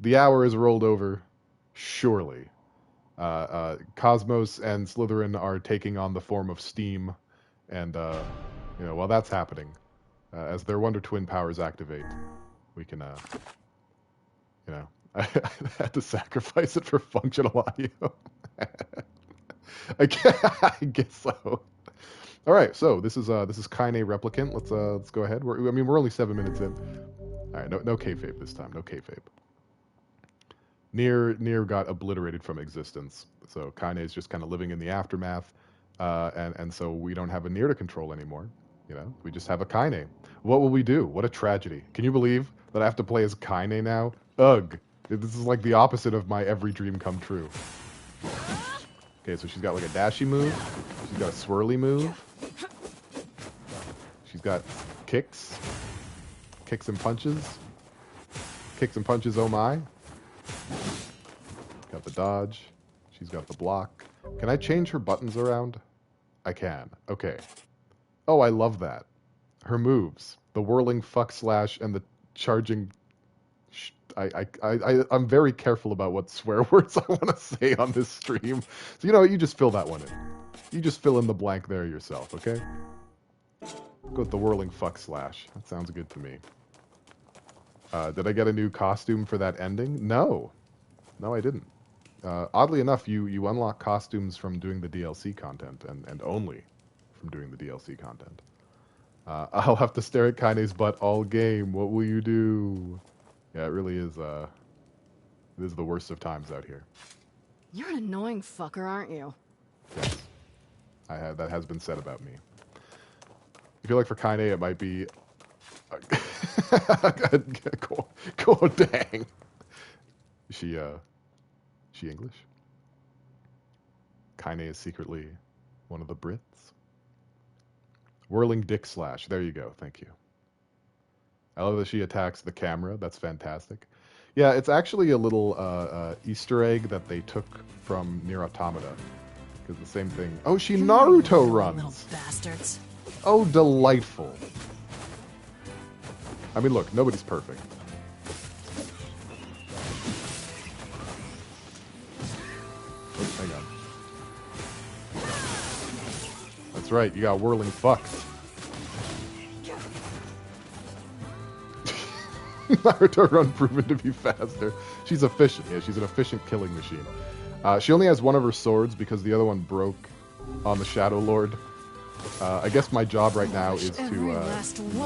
The hour is rolled over. Surely. Cosmos and Slytherin are taking on the form of steam. And, while that's happening, as their Wonder Twin powers activate, we can, I had to sacrifice it for functional audio. I guess so. All right, so this is Kaine Replicant. Let's go ahead. We're only 7 minutes in. All right, no kayfabe this time. No kayfabe. NieR got obliterated from existence, so Kaine is just kind of living in the aftermath, and so we don't have a NieR to control anymore. We just have a Kaine. What will we do? What a tragedy! Can you believe that I have to play as Kaine now? Ugh! This is like the opposite of my every dream come true. Okay, so she's got like a dashy move. She's got a swirly move. She's got kicks. Kicks and punches. Kicks and punches, oh my. Got the dodge. She's got the block. Can I change her buttons around? I can. Okay. Oh, I love that. Her moves. The whirling fuck slash and the charging... I'm very careful about what swear words I want to say on this stream. So, you just fill that one in. You just fill in the blank there yourself, okay? Go with the whirling fuck slash. That sounds good to me. Did I get a new costume for that ending? No. No, I didn't. Oddly enough, you unlock costumes from doing the DLC content, and only from doing the DLC content. I'll have to stare at Kaine's butt all game. What will you do? Yeah, it really is, it is the worst of times out here. You're an annoying fucker, aren't you? Yes. That has been said about me. I feel like for Kaine, it might be... Go dang. Is she English? Kaine is secretly one of the Brits. Whirling dick slash. There you go. Thank you. I love that she attacks the camera. That's fantastic. Yeah, it's actually a little Easter egg that they took from NieR Automata. Because the same thing... Oh, she Naruto runs! Little bastards. Oh, delightful. I mean, look, nobody's perfect. Oops, hang on. That's right, you got whirling fucked. Naruto run proven to be faster. She's efficient. Yeah, she's an efficient killing machine. She only has one of her swords because the other one broke on the Shadow Lord. I guess my job right now is to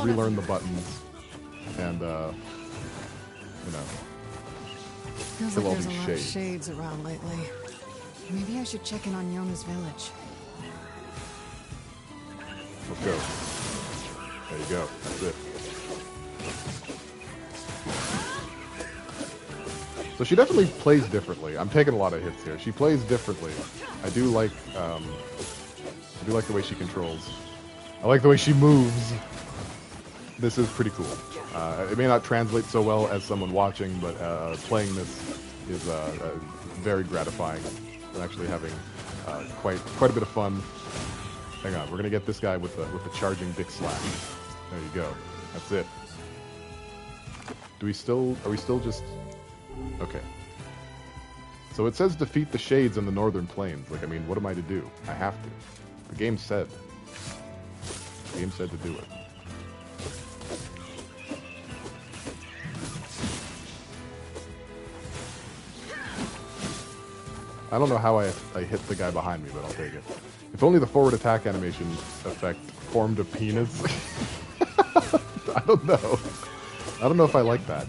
relearn the buttons and, Feels kill like all there's a these lot shades. of shades around lately. Maybe I should check in on Yona's village. Let's go. There you go. That's it. So she definitely plays differently. I'm taking a lot of hits here. She plays differently. I do like the way she controls. I like the way she moves. This is pretty cool. It may not translate so well as someone watching, but playing this is very gratifying. I'm actually having quite a bit of fun. Hang on, we're gonna get this guy with the charging dick slash. There you go. That's it. Are we still just... Okay. So it says defeat the shades in the northern plains. Like, I mean, what am I to do? I have to. The game said. The game said to do it. I don't know how I hit the guy behind me, but I'll take it. If only the forward attack animation effect formed a penis. I don't know. I don't know if I like that.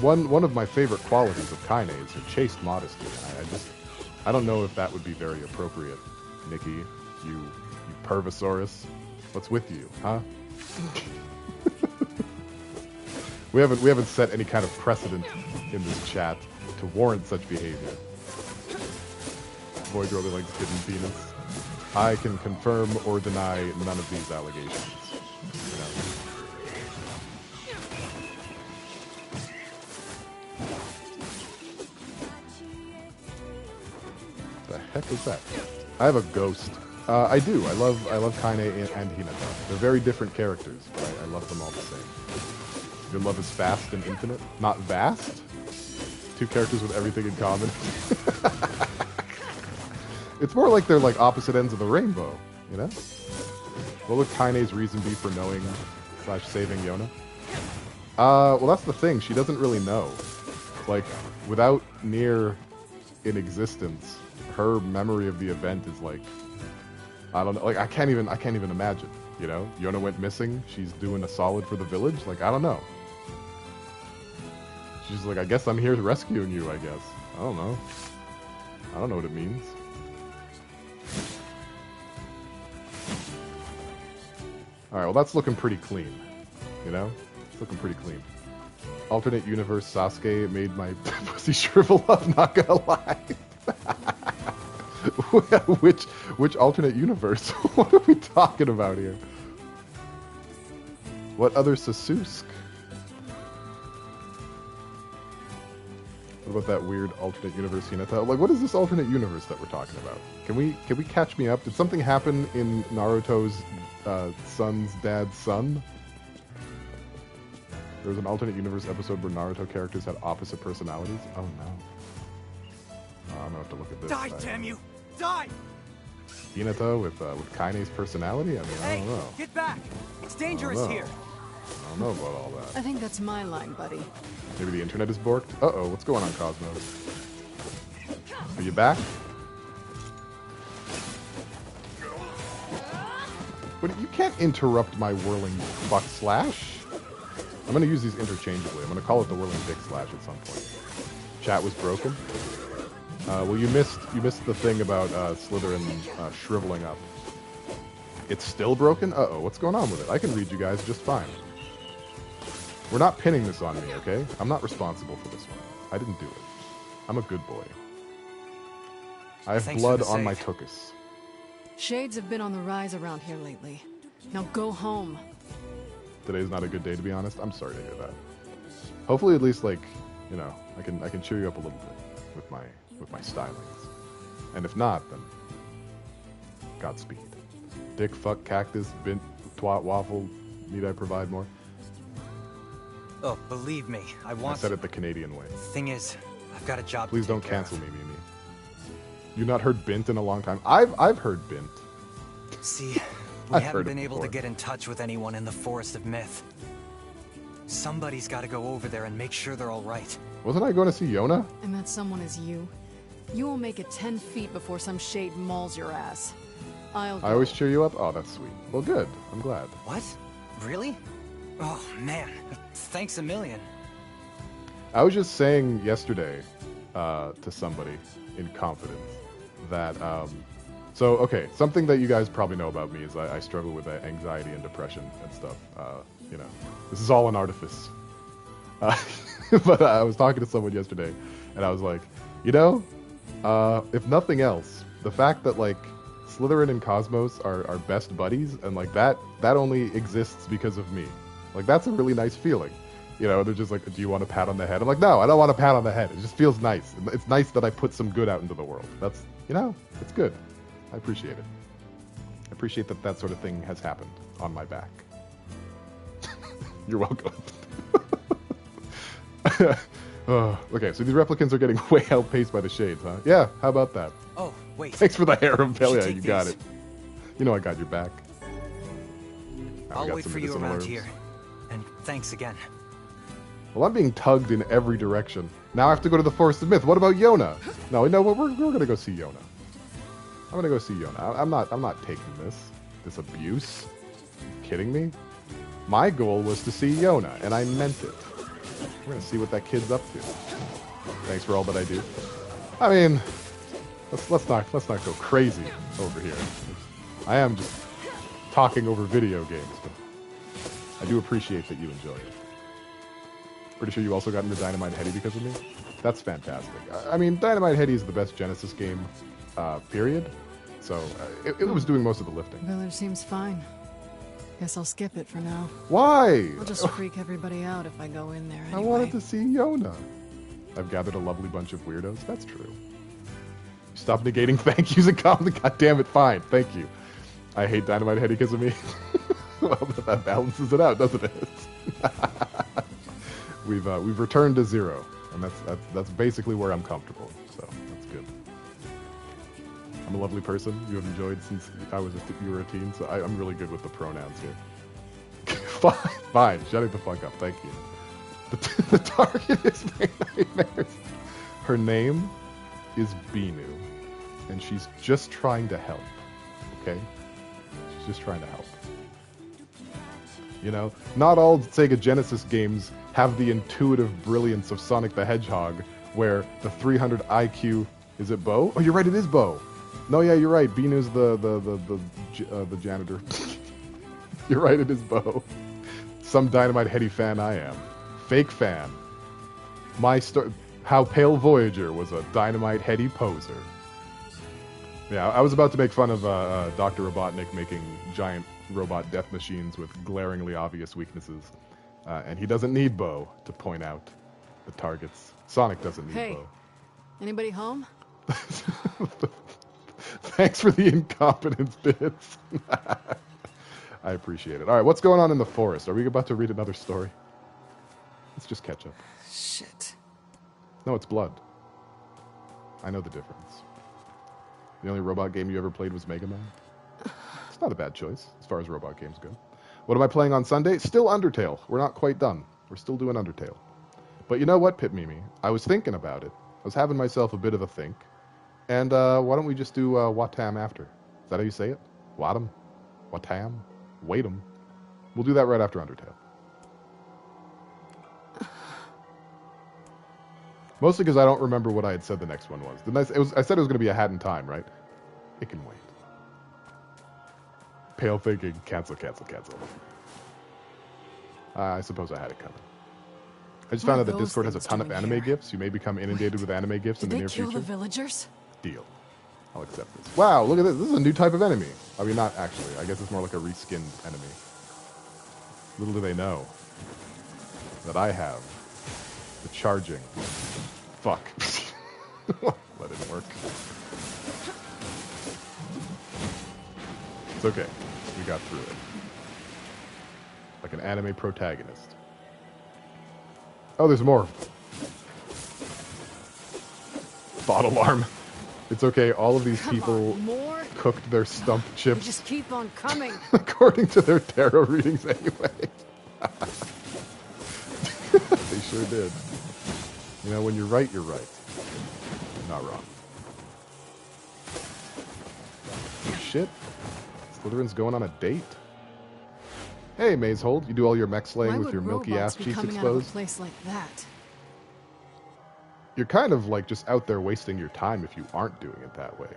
One of my favorite qualities of Kaine is her chaste modesty. I don't know if that would be very appropriate, Nikki. You pervosaurus. What's with you, huh? We haven't set any kind of precedent in this chat to warrant such behavior. Boy really likes hidden penis. I can confirm or deny none of these allegations. The heck is that? I have a ghost. I do. I love Kaine and Hinata. They're very different characters, but I love them all the same. Your love is fast and infinite. Not vast? two characters with everything in common. It's more like they're like opposite ends of the rainbow, you know? What would Kaine's reason be for knowing / saving Yona? Well, that's the thing. She doesn't really know. Like, without NieR in existence, her memory of the event is like, I don't know. Like, I can't even imagine. You know, Yona went missing. She's doing a solid for the village. Like, I don't know. She's like, I guess I'm here rescuing you. I guess. I don't know. I don't know what it means. All right. Well, that's looking pretty clean. You know, it's looking pretty clean. Alternate universe Sasuke made my pussy shrivel up. Not gonna lie. Which alternate universe? What are we talking about here? What other Sasuke? What about that weird alternate universe Hinata? Like, what is this alternate universe that we're talking about? Can we catch me up? Did something happen in Naruto's son's dad's son? There was an alternate universe episode where Naruto characters had opposite personalities. Oh no. I'm gonna have to look at this. Die, damn you! Die! Hinata with Kaine's personality? I mean, I don't know. Get back! It's dangerous here. I don't know about all that. I think that's my line, buddy. Maybe the internet is borked? Uh-oh, what's going on, Cosmos? Are you back? What, you can't interrupt my whirling fuck slash. I'm gonna use these interchangeably. I'm gonna call it the whirling dick slash at some point. Chat was broken. Well, you missed the thing about Slytherin shriveling up. It's still broken? Uh-oh, what's going on with it? I can read you guys just fine. We're not pinning this on me, okay? I'm not responsible for this one. I didn't do it. I'm a good boy. I have blood on my tuchus. Shades have been on the rise around here lately. Now go home. Today's not a good day, to be honest. I'm sorry to hear that. Hopefully, at least, like, you know, I can cheer you up a little bit with my stylings. And if not, then Godspeed. Dick, fuck, cactus, bint, twat, waffle. Need I provide more? Oh, believe me, I said it the Canadian way. Thing is, I've got a job. Please don't cancel me, Mimi. You've not heard bint in a long time. I've heard bint. See, we haven't been able to get in touch with anyone in the Forest of Myth. Somebody's got to go over there and make sure they're all right. Wasn't I going to see Yona? And that someone is you. You will make it 10 feet before some shade mauls your ass. I always cheer you up? Oh, that's sweet. Well, good. I'm glad. What? Really? Oh, man. Thanks a million. I was just saying yesterday to somebody in confidence that, so, okay, something that you guys probably know about me is I struggle with anxiety and depression and stuff. You know, this is all an artifice. But I was talking to someone yesterday, and I was like, you know, if nothing else, the fact that, like, Slytherin and Cosmos are best buddies, and, like, that only exists because of me. Like, that's a really nice feeling. You know, they're just like, do you want a pat on the head? I'm like, no, I don't want a pat on the head. It just feels nice. It's nice that I put some good out into the world. That's, you know, it's good. I appreciate it. I appreciate that that sort of thing has happened on my back. You're welcome. Okay, so these replicants are getting way outpaced by the shades, huh? Yeah, how about that? Oh, wait. Thanks for the harem, Pelia. You got it. You know I got your back. I'll wait for you around here. And thanks again. Well, I'm being tugged in every direction. Now I have to go to the Forest of Myth. What about Yona? No, we're gonna go see Yona. I'm gonna go see Yona. I'm not taking this abuse. Are you kidding me? My goal was to see Yona, and I meant it. We're gonna see what that kid's up to. Thanks for all that I do. I mean, let's not go crazy over here. I am just talking over video games, but I do appreciate that you enjoy it. Pretty sure you also got into Dynamite Heady because of me? That's fantastic. I mean, Dynamite Heady is the best Genesis game, period. So, it was doing most of the lifting. Village seems fine. Guess I'll skip it for now. Why? I'll just freak everybody out if I go in there anyway. I wanted to see Yona. I've gathered a lovely bunch of weirdos. That's true. Stop negating thank yous and comments. God damn it, fine. Thank you. I hate Dynamite Heady because of me. Well, that balances it out, doesn't it? We've returned to zero. And that's basically where I'm comfortable, so that's good. I'm a lovely person you have enjoyed since you were a teen, so I'm really good with the pronouns here. Fine, shut it the fuck up, thank you. The target is my nightmares. Her name is Binu, and she's just trying to help, okay? She's just trying to help. You know, not all Sega Genesis games have the intuitive brilliance of Sonic the Hedgehog, where the 300 IQ... Is it Bo? Oh, you're right, it is Bo. No, yeah, you're right. Binu's the janitor. You're right, it is Bo. Some Dynamite Heady fan I am. Fake fan. How Pale Voyager was a Dynamite Heady poser. Yeah, I was about to make fun of Dr. Robotnik making giant robot death machines with glaringly obvious weaknesses. And he doesn't need Bo to point out the targets. Sonic doesn't need Bo. Anybody home? Thanks for the incompetence bits. I appreciate it. All right, what's going on in the forest? Are we about to read another story? Let's just catch up. Shit. No, it's blood. I know the difference. The only robot game you ever played was Mega Man. It's not a bad choice as far as robot games go. What am I playing on Sunday? Still Undertale. We're not quite done. We're still doing Undertale. But you know what, Pit Mimi? I was thinking about it. I was having myself a bit of a think. And why don't we just do Watam after? Is that how you say it? Watam? Watam? Waitem? We'll do that right after Undertale. Mostly because I don't remember what I had said the next one was. I said it was going to be a Hat in Time, right? It can wait. Pale thinking, cancel. I suppose I had it coming. I just found out that Discord has a ton of anime GIFs. You may become inundated with anime GIFs in the near future. Did they kill the villagers? Deal. I'll accept this. Wow, look at this. This is a new type of enemy. I mean, not actually. I guess it's more like a reskinned enemy. Little do they know that I have the charging. Fuck. That didn't work. It's okay. We got through it. Like an anime protagonist. Oh, there's more. Thought alarm. It's okay. All of these people cooked their stump chips. They just keep on coming. According to their tarot readings anyway. They sure did. You know, when you're right, you're right. Not wrong. Oh, shit. Slytherin's going on a date. Hey, Mazehold, you do all your mech slaying with your milky ass cheeks exposed? Out of a place like that? You're kind of like just out there wasting your time if you aren't doing it that way.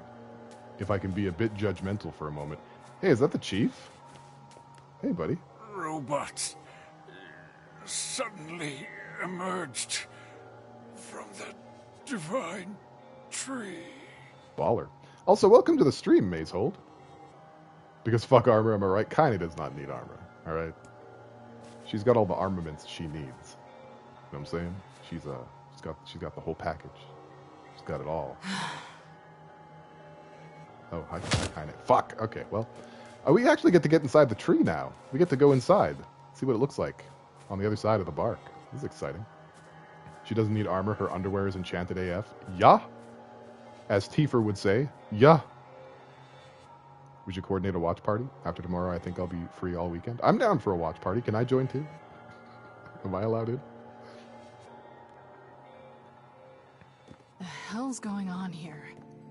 If I can be a bit judgmental for a moment. Hey, is that the chief? Hey, buddy. Robots suddenly emerged from the divine tree. Baller. Also, welcome to the stream, Mazehold. Because fuck armor, am I right? Kaine does not need armor. Alright? She's got all the armaments she needs. You know what I'm saying? She's got the whole package. She's got it all. Oh, hi Kaine. Fuck! Okay, well. We actually get to get inside the tree now. We get to go inside. See what it looks like on the other side of the bark. This is exciting. She doesn't need armor. Her underwear is enchanted AF. Yeah! As Tifer would say, yeah! We should coordinate a watch party. After tomorrow, I think I'll be free all weekend. I'm down for a watch party. Can I join too? Am I allowed in? The hell's going on here?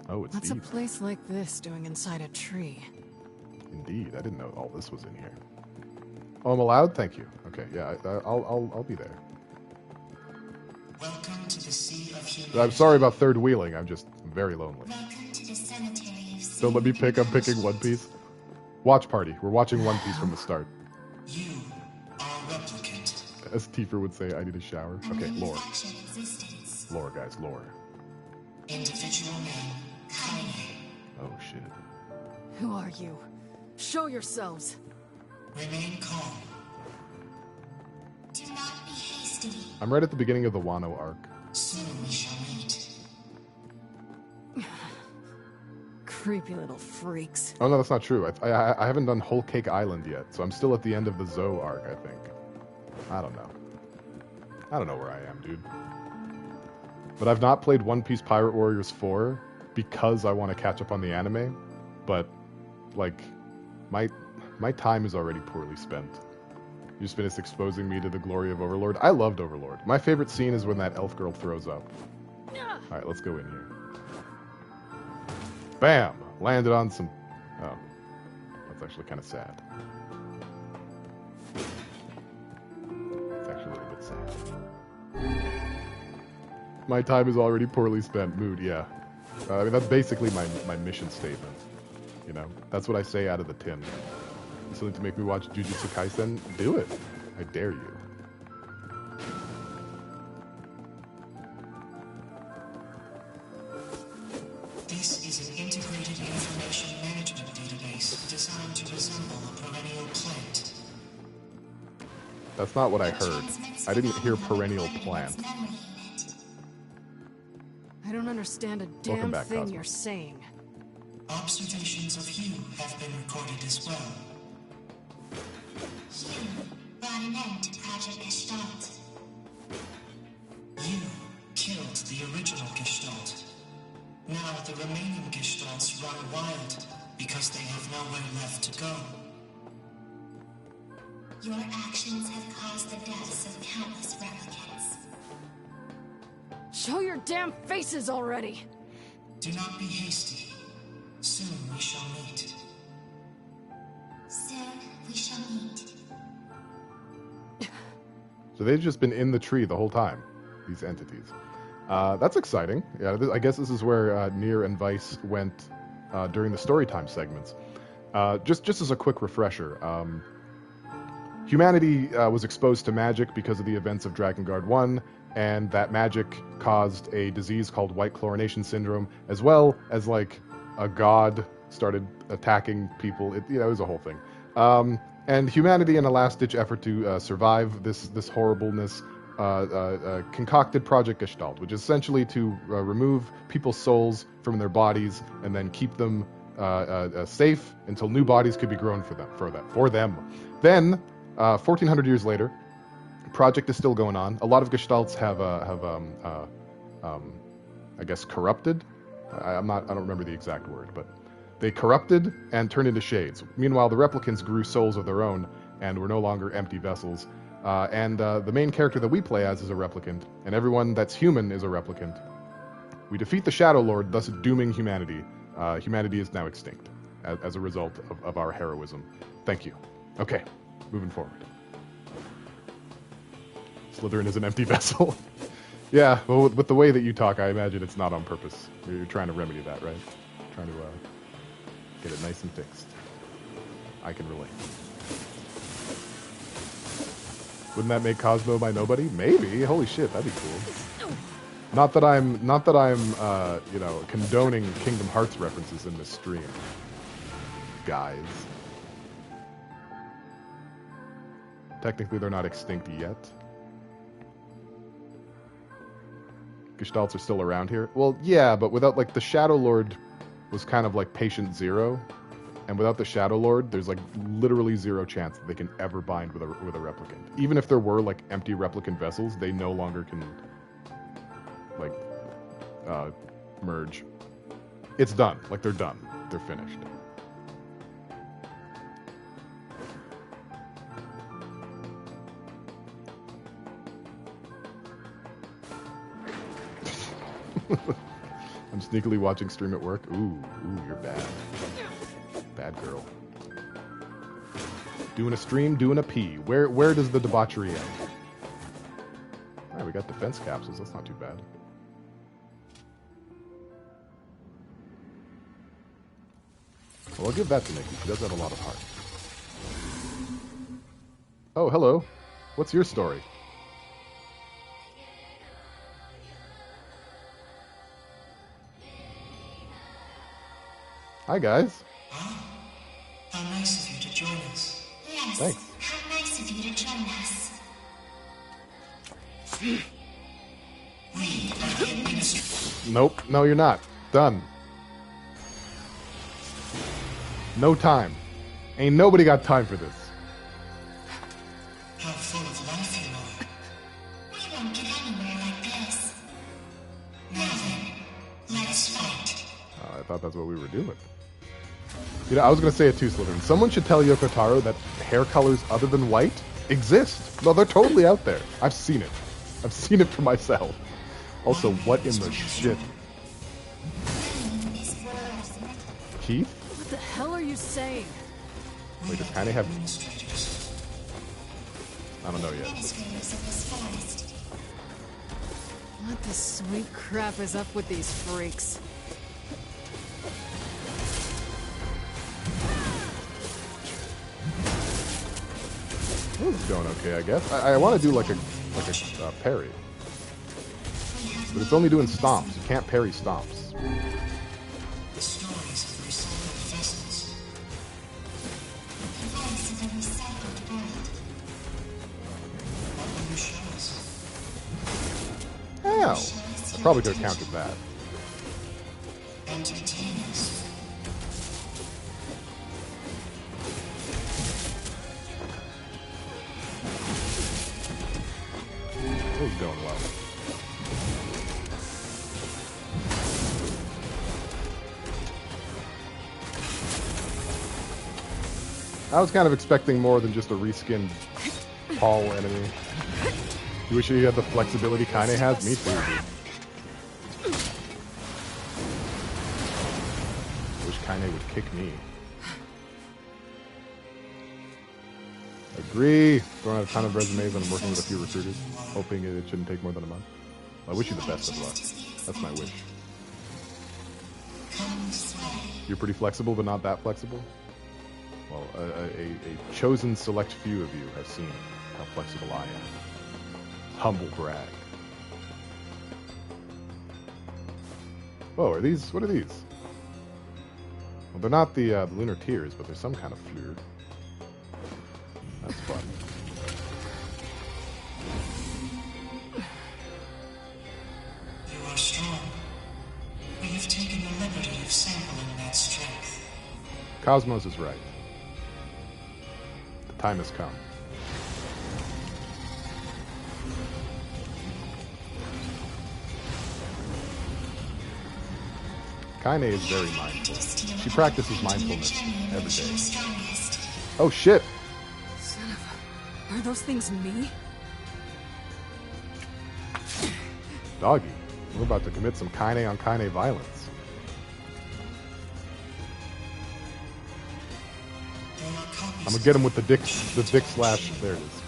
Oh, it's What's deep. a place like this doing inside a tree? Indeed, I didn't know all this was in here. Oh, I'm allowed? Thank you. Okay, yeah, I'll be there. Welcome to the Sea of Humanity. I'm sorry about third wheeling. I'm just very lonely. Welcome to the cemetery of Don't let me pick. I'm picking One Piece. Watch party. We're watching One Piece from the start. You are Replicant. As Tifer would say, I need a shower. Okay, lore. Existence. Lore, guys, lore. Individual name, Kaine. Oh, shit. Who are you? Show yourselves. Remain calm. Do not be hasty. I'm right at the beginning of the Wano arc. Soon we shall meet. Creepy little freaks. Oh, no, that's not true. I haven't done Whole Cake Island yet, so I'm still at the end of the Zoe arc, I think. I don't know. I don't know where I am, dude. But I've not played One Piece Pirate Warriors 4 because I want to catch up on the anime. But, like, my time is already poorly spent. You just finished exposing me to the glory of Overlord. I loved Overlord. My favorite scene is when that elf girl throws up. Alright, let's go in here. Bam! Landed on some... Oh. That's actually kind of sad. It's actually a little bit sad. My time is already poorly spent. Mood, yeah. I mean, that's basically my mission statement. You know? That's what I say out of the tin. Something to make me watch Jujutsu Kaisen? Do it. I dare you. This is an integrated information management database designed to resemble a perennial plant. That's not what I heard. I didn't hear perennial plant. I don't understand a damn thing you're saying. Observations of you have been recorded as well. You brought an end to Project Gestalt. You killed the original Gestalt. Now the remaining Gestalts run wild because they have nowhere left to go. Your actions have caused the deaths of countless replicants. Show your damn faces already! Do not be hasty. Soon we shall meet. Soon we shall meet. So they've just been in the tree the whole time, these entities. That's exciting. Yeah, I guess this is where NieR and Vice went during the storytime segments. Just as a quick refresher, humanity was exposed to magic because of the events of Dragon Guard 1, and that magic caused a disease called white chlorination syndrome, as well as like a god started attacking people. It was a whole thing. And humanity, in a last-ditch effort to survive this horribleness, concocted Project Gestalt, which is essentially to remove people's souls from their bodies and then keep them safe until new bodies could be grown for them. Then, 1,400 years later, project is still going on. A lot of Gestalts have I guess, corrupted. I don't remember the exact word, but they corrupted and turned into shades. Meanwhile, the replicants grew souls of their own and were no longer empty vessels. And the main character that we play as is a replicant, and everyone that's human is a replicant. We defeat the Shadow Lord, thus dooming humanity. Humanity is now extinct as a result of our heroism. Thank you. Okay, moving forward. Slytherin is an empty vessel. Yeah, well, with the way that you talk, I imagine it's not on purpose. You're trying to remedy that, right? Trying to get it nice and fixed. I can relate. Wouldn't that make Cosmo my nobody? Maybe. Holy shit, that'd be cool. Not that I'm condoning Kingdom Hearts references in this stream, guys. Technically, they're not extinct yet. Gestalts are still around here. Well, yeah, but without, like, the Shadow Lord was kind of like patient zero, and without the Shadow Lord, there's like literally zero chance that they can ever bind with a replicant. Even if there were like empty replicant vessels, they no longer can like merge. It's done. Like, they're done. They're finished. I'm sneakily watching stream at work. Ooh, you're bad. Bad girl. Doing a stream, doing a pee. Where does the debauchery end? Alright, we got defense capsules. That's not too bad. Well, I'll give that to Nikki. She does have a lot of heart. Oh, hello. What's your story? Hi, guys. Huh? How nice of you to join us. Yes. Thanks. How nice of you to join us. We are the administrators. Nope. No, you're not. Done. No time. Ain't nobody got time for this. How full of life you are. We won't get anywhere like this. I thought that's what we were doing. You know, I was gonna say it too, Slytherin. Someone should tell Yoko Taro that hair colors other than white exist. No, they're totally out there. I've seen it. I've seen it for myself. Also, what in the shit? Keith? What the hell are you saying? Wait, does Kaine have... I don't know yet. What the sweet crap is up with these freaks? This is going okay, I guess. I want to do like a parry, but it's only doing stomps. You can't parry stomps. The stories of recycled vessels. The voice of a recycled world. What will you show us? Hell, I probably could have counted that. Entertain us. This is going well. I was kind of expecting more than just a reskinned Paul enemy. You wish you had the flexibility Kaine has? Me too, dude. I wish Kaine would kick me. Agree. Throwing out a ton of resumes and I'm working with a few recruiters, hoping it shouldn't take more than a month. I wish you the best of luck. That's my wish. You're pretty flexible, but not that flexible? Well, a chosen select few of you have seen how flexible I am. Humble brag. Oh, are these? What are these? Well, they're not the lunar tears, but they're some kind of fluid. That's fun. You are strong. We have taken the liberty of sampling that strength. Cosmos is right. The time has come. Kaine is very mindful. She practices mindfulness every day. Oh shit! Son of a... Are those things me? Doggy, we're about to commit some Kaine on Kaine violence. I'm gonna get him with the dick slash. There it is.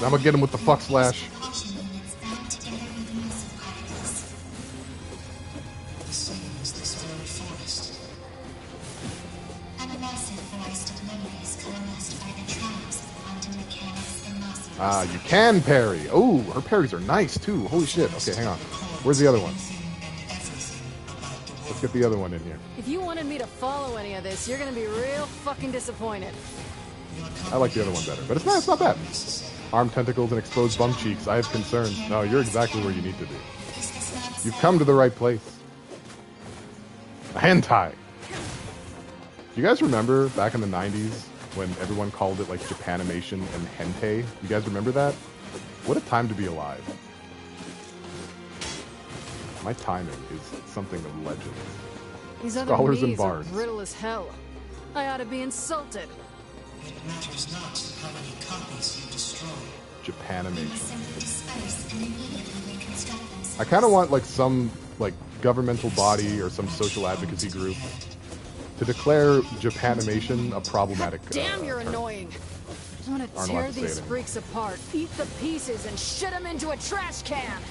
I'm gonna get him with the fuck slash. The same as this very forest. An immersive forest of memories coalesced by the tribes of quantum mechanics and massive. Ah, you can parry. Oh, her parries are nice too. Holy shit. Okay, hang on. Where's the other one? Let's get the other one in here. If you wanted me to follow any of this, you're gonna be real fucking disappointed. I like the other one better, but it's not bad. Arm tentacles and exposed bum cheeks. I have concerns. No, you're exactly where you need to be. You've come to the right place. A hentai. You guys remember back in the 90s when everyone called it like Japanimation and hentai? You guys remember that? What a time to be alive. My timing is something of legend. These other Scholars and me's are bards. brittle as hell. I ought to be insulted. It matters not how many copies you destroy. Japanimation. Simply disperse and immediately reconstruct themselves. I kind of want like some like governmental body or some social advocacy group to declare Japanimation a problematic Damn, you're term. annoying. I'm gonna Aren't tear allowed to say these it freaks apart, eat the pieces, and shit them into a trash can.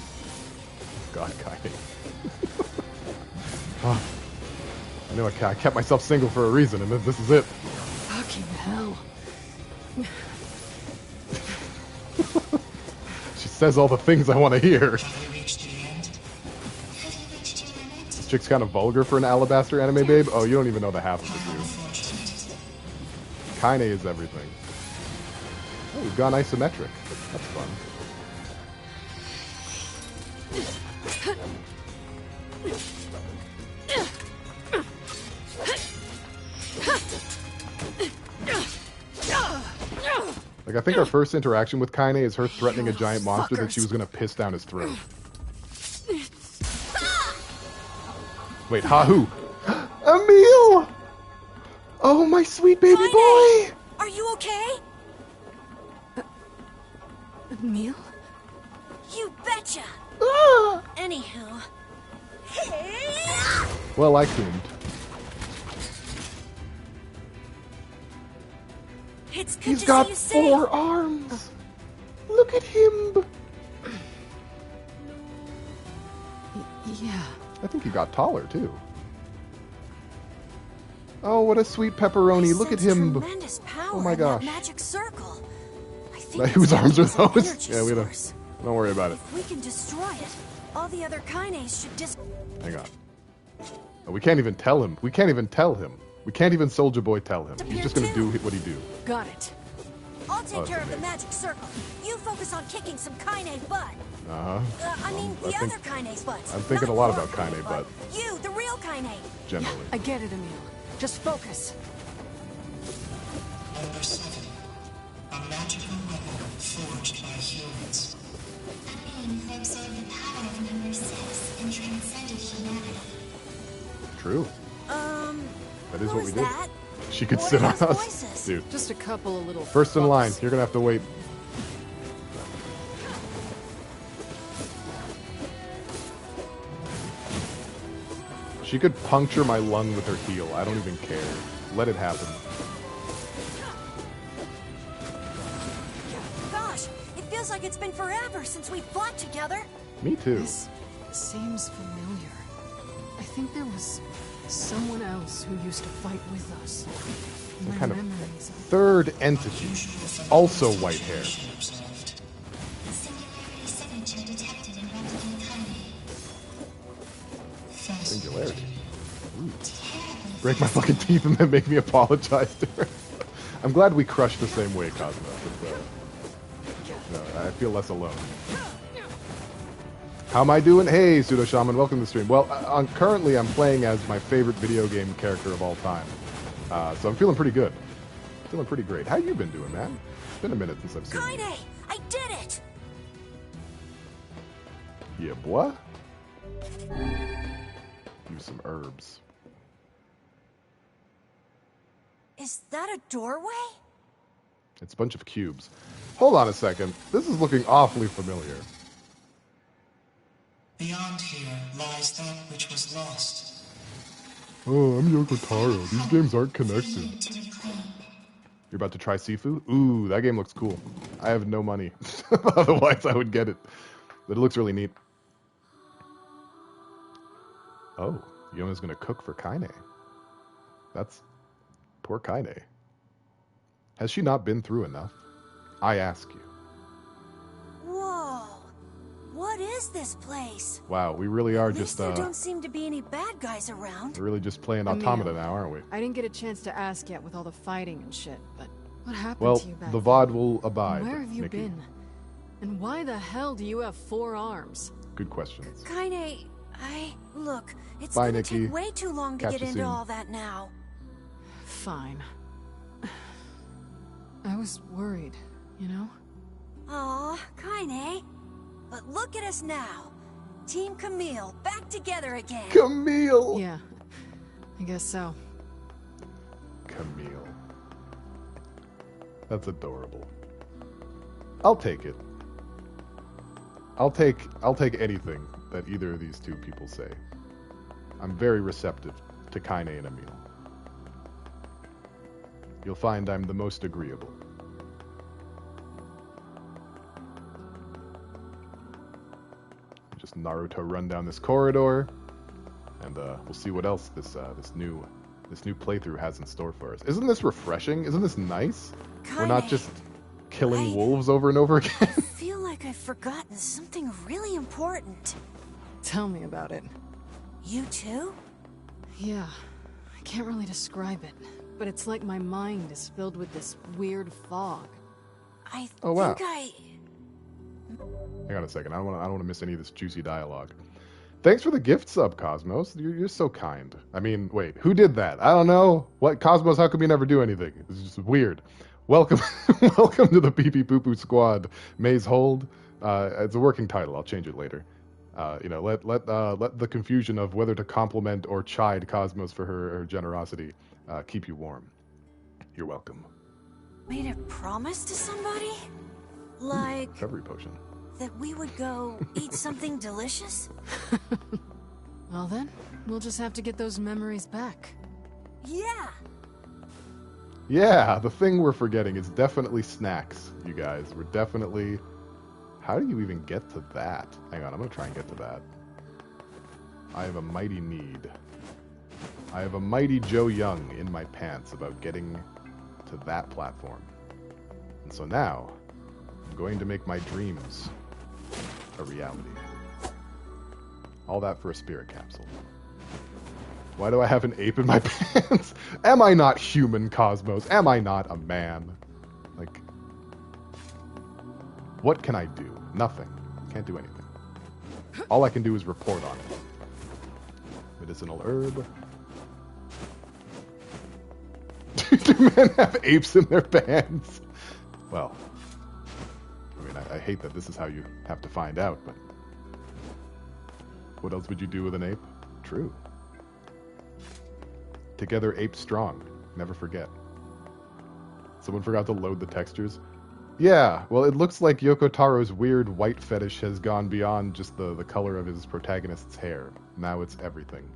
God, Kaine. Oh, I know I kept myself single for a reason, and this is it. Fucking hell. She says all the things I want to hear. Have you reached the end? Have you reached your limit? This chick's kind of vulgar for an alabaster anime babe. Oh, you don't even know the half of it, dude. Unfortunate. Kaine is everything. Oh, we've gone isometric. That's fun. Like, I think our first interaction with Kaine is her threatening a giant monster that she was going to piss down his throat. Wait, who? Emil! Oh, my sweet baby boy! Are you okay? Emil? You betcha! Ah! Anywho. Well, I couldn't. It's good He's to got see you 4 arms! Look at him! Yeah. I think he got taller, too. Oh, what a sweet pepperoni. Look at him. Tremendous power Oh my in that gosh. magic circle. I think Like, it's whose arms are Kane's those? energy Yeah, we source. don't worry about it. If we can destroy it, all the other Kaines should Hang on. Oh, we can't even tell him. We can't even tell him. We can't even Soldier Boy tell him. He's just gonna do what he do. Got it. I'll take Oh, care of the amazing. magic circle. You focus on kicking some Kaine butt. Uh-huh. I mean, I the think- other Kaine's butts. I'm thinking not a lot your about Kaine butt. You, the real Kaine. Generally. I get it, Emil. Just focus. Number 7. A magical weapon forged by humans. A being who absorbed the power of number 6 and transcended humanity. True. That is who what we is did. that? She could What sit are on those us. voices? Dude. Just a couple of little. First in line. fucks. You're gonna have to wait. She could puncture my lung with her heel. I don't even care. Let it happen. Gosh, it feels like it's been forever since we fought together. Me too. This seems familiar. I think there was someone else who used to fight with us. My kind of memories. third entity. Also white hair. Observed. Singularity signature detected in Replicant Kaine. Singularity. Ooh. Break my fucking teeth and then make me apologize to her. I'm glad we crushed the same way, Cosmo. I feel less alone. How am I doing? Hey, Pseudo Shaman, welcome to the stream. Well, currently I'm playing as my favorite video game character of all time. So I'm feeling pretty good. Feeling pretty great. How you been doing, man? It's been a minute since I've seen you. Kaine, I did it. Yeah, boy. Use some herbs. Is that a doorway? It's a bunch of cubes. Hold on a second. This is looking awfully familiar. Beyond here lies that which was lost. Oh, I'm Yoko Taro. These games aren't connected. Need to reclaim. You're about to try Sifu? Ooh, that game looks cool. I have no money. Otherwise, I would get it. But it looks really neat. Oh, Yona's going to cook for Kaine. That's... poor Kaine. Has she not been through enough? I ask you. Whoa. What is this place? Wow, we really are At least just, there don't seem to be any bad guys around. we're really just playing Emil. Automata now, aren't we? I didn't get a chance to ask yet with all the fighting and shit, but what happened Well, to you back the then? VOD will abide, Where have you Nikki. been? And why the hell do you have 4 arms? Good questions. Kaine, look, it's Bye, gonna Nikki. take way too long to Catch get you into soon. all that now. Fine. I was worried, you know? Aw, Kaine. But look at us now. Team Camille, back together again. Camille! Yeah, I guess so. Camille. That's adorable. I'll take it. I'll take anything that either of these two people say. I'm very receptive to Kaine and Emil. You'll find I'm the most agreeable. Just Naruto run down this corridor, and we'll see what else this new playthrough has in store for us. Isn't this refreshing? Isn't this nice? We're not Kaine, just killing I- wolves over and over again. I feel like I've forgotten something really important. Tell me about it. You too? Yeah, I can't really describe it, but it's like my mind is filled with this weird fog. I Oh, wow. think Hang on a second. I don't want to miss any of this juicy dialogue. Thanks for the gift sub, Cosmos. You're so kind. I mean, wait, who did that? I don't know. What, Cosmos? How come you never do anything? It's just weird. Welcome, welcome to the Pee Pee Poo Poo Squad. Maze Hold. It's a working title. I'll change it later. Let the confusion of whether to compliment or chide Cosmos for her generosity keep you warm. You're welcome. Made a promise to somebody? Like... recovery potion. That we would go eat something delicious? Well then, we'll just have to get those memories back. Yeah! Yeah, the thing we're forgetting is definitely snacks, you guys. We're definitely... How do you even get to that? Hang on, I'm going to try and get to that. I have a mighty need. I have a mighty Joe Young in my pants about getting to that platform. And so now, I'm going to make my dreams a reality. All that for a spirit capsule. Why do I have an ape in my pants? Am I not human, Cosmos? Am I not a man? Like, what can I do? Nothing. Can't do anything. All I can do is report on it. Medicinal herb. Do men have apes in their pants? Well, I mean, I hate that this is how you have to find out, but what else would you do with an ape? True. Together, ape strong. Never forget. Someone forgot to load the textures. Yeah, well, it looks like Yoko Taro's weird white fetish has gone beyond just the color of his protagonist's hair. Now it's everything.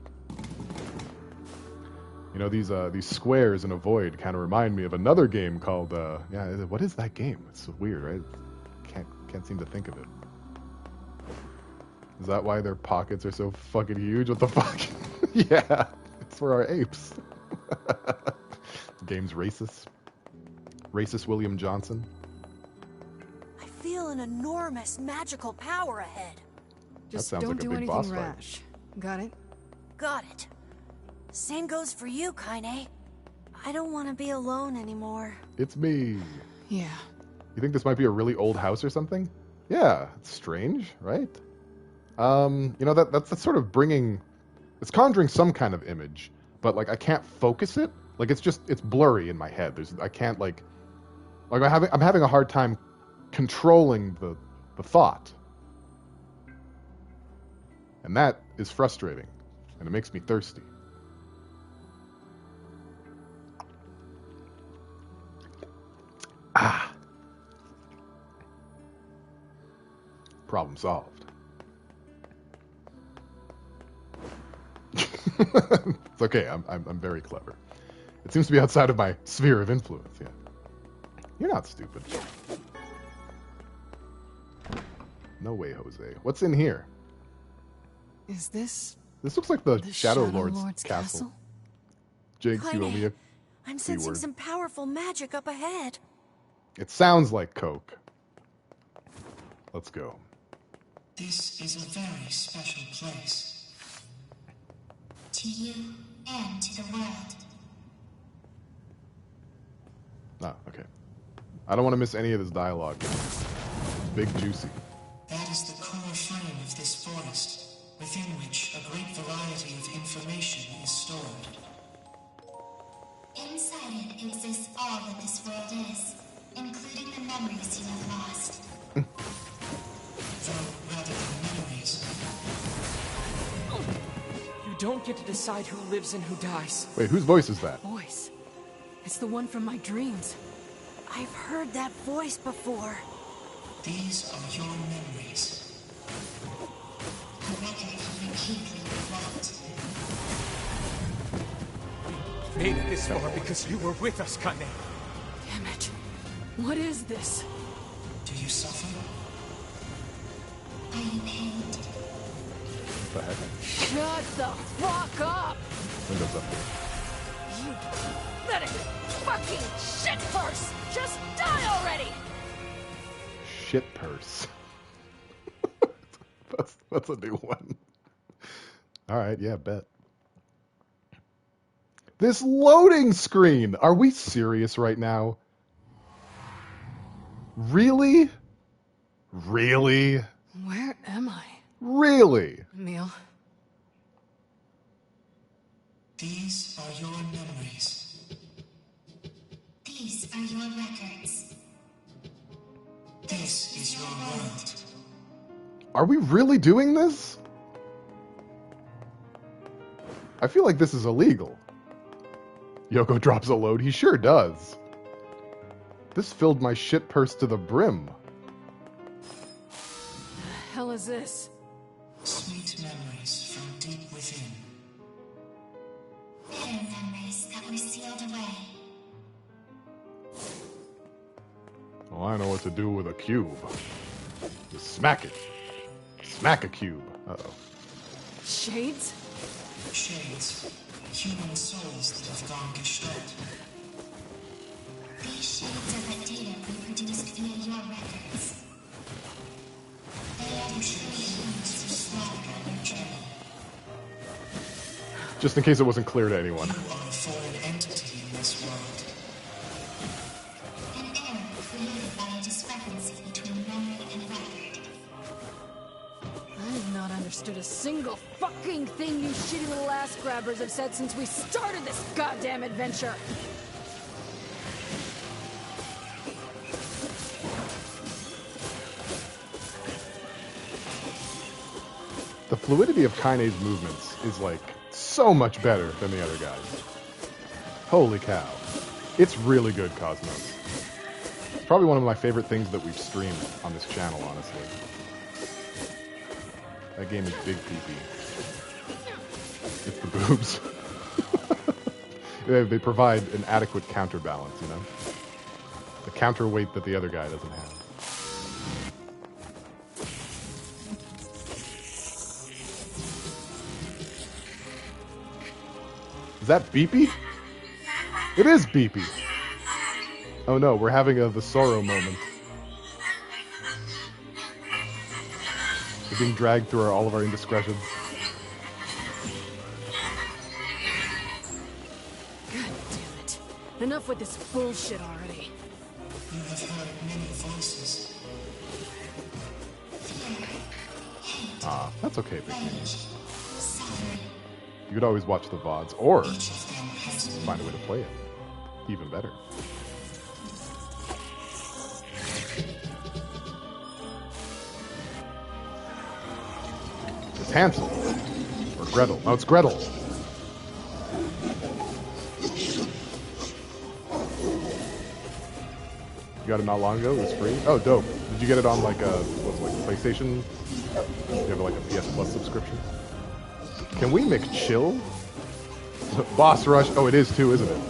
You know, these squares in a void kind of remind me of another game called, what is that game? It's so weird, right? Can't seem to think of it. Is that why their pockets are so fucking huge? What the fuck? Yeah, it's for our apes. Game's racist. Racist William Johnson. I feel an enormous magical power ahead. Just sounds don't like a do big anything boss fight. rash. Got it? Got it. Same goes for you, Kaine. I don't want to be alone anymore. It's me. Yeah. You think this might be a really old house or something? Yeah, it's strange, right? You know, that's sort of it's conjuring some kind of image, but like I can't focus it. Like it's blurry in my head. I can't like I'm having a hard time controlling the thought. And that is frustrating, and it makes me thirsty. Ah. Problem solved. It's okay, I'm very clever. It seems to be outside of my sphere of influence, yeah. You're not stupid. No way, Jose. What's in here? Is this... This looks like the Shadow Lord's castle? castle. Jinx, you owe me a I'm sensing word. some powerful magic up ahead. It sounds like Coke. Let's go. This is a very special place. To you and to the world. Ah, okay. I don't want to miss any of this dialogue. Big juicy. That is the core frame of this forest, within which a great variety of information is stored. Inside it exists all that this world is, including the memories you have lost. Though rather than memories. You don't get to decide who lives and who dies. Wait, whose voice is that? Voice. It's the one from my dreams. I've heard that voice before. These are your memories. A record you repeatedly want. Made it this far because you were with us, Kaine. Damn it. What is this? Do you suffer? Are you pained? What the heck? Shut the fuck up! Windows up here. You pathetic fucking shit purse! Just die already! Shit purse. that's a new one. Alright, yeah, bet. This loading screen! Are we serious right now? Really? Really? Where am I? Really? Emil. These are your memories. These are your records. This is your world. Are we really doing this? I feel like this is illegal. Yoko drops a load. He sure does. This filled my shit purse to the brim. The hell is this? Sweet memories from deep within. Hidden memories that were sealed away. Well, I know what to do with a cube. Just smack it. Smack a cube. Uh-oh. Shades? Shades. Human souls that have gone gestalt. These shades are but data reproduced via your records. They are the true humans who slaughtered on your journey. Just in case it wasn't clear to anyone. You are a foreign entity in this world. An error created by a discrepancy between memory and record. I have not understood a single fucking thing you shitty little ass grabbers have said since we started this goddamn adventure. The fluidity of Kaine's movements is like so much better than the other guys. Holy cow. It's really good, Cosmos. It's probably one of my favorite things that we've streamed on this channel, honestly. That game is big pee-pee. It's the boobs. They provide an adequate counterbalance, you know? The counterweight that the other guy doesn't have. Is that Beepy? It is Beepy. Oh no, we're having the sorrow moment. We're being dragged through all of our indiscretions. God damn it. Enough with this bullshit already. You have heard many voices. Ah, that's okay, Big Mini. You could always watch the VODs, or find a way to play it. Even better. It's Hansel. Or Gretel. No, it's Gretel. You got it not long ago? It was free? Oh, dope. Did you get it on like a, PlayStation? You have like a PS Plus subscription? Can we McChill? Boss Rush. Oh, it is too, isn't it?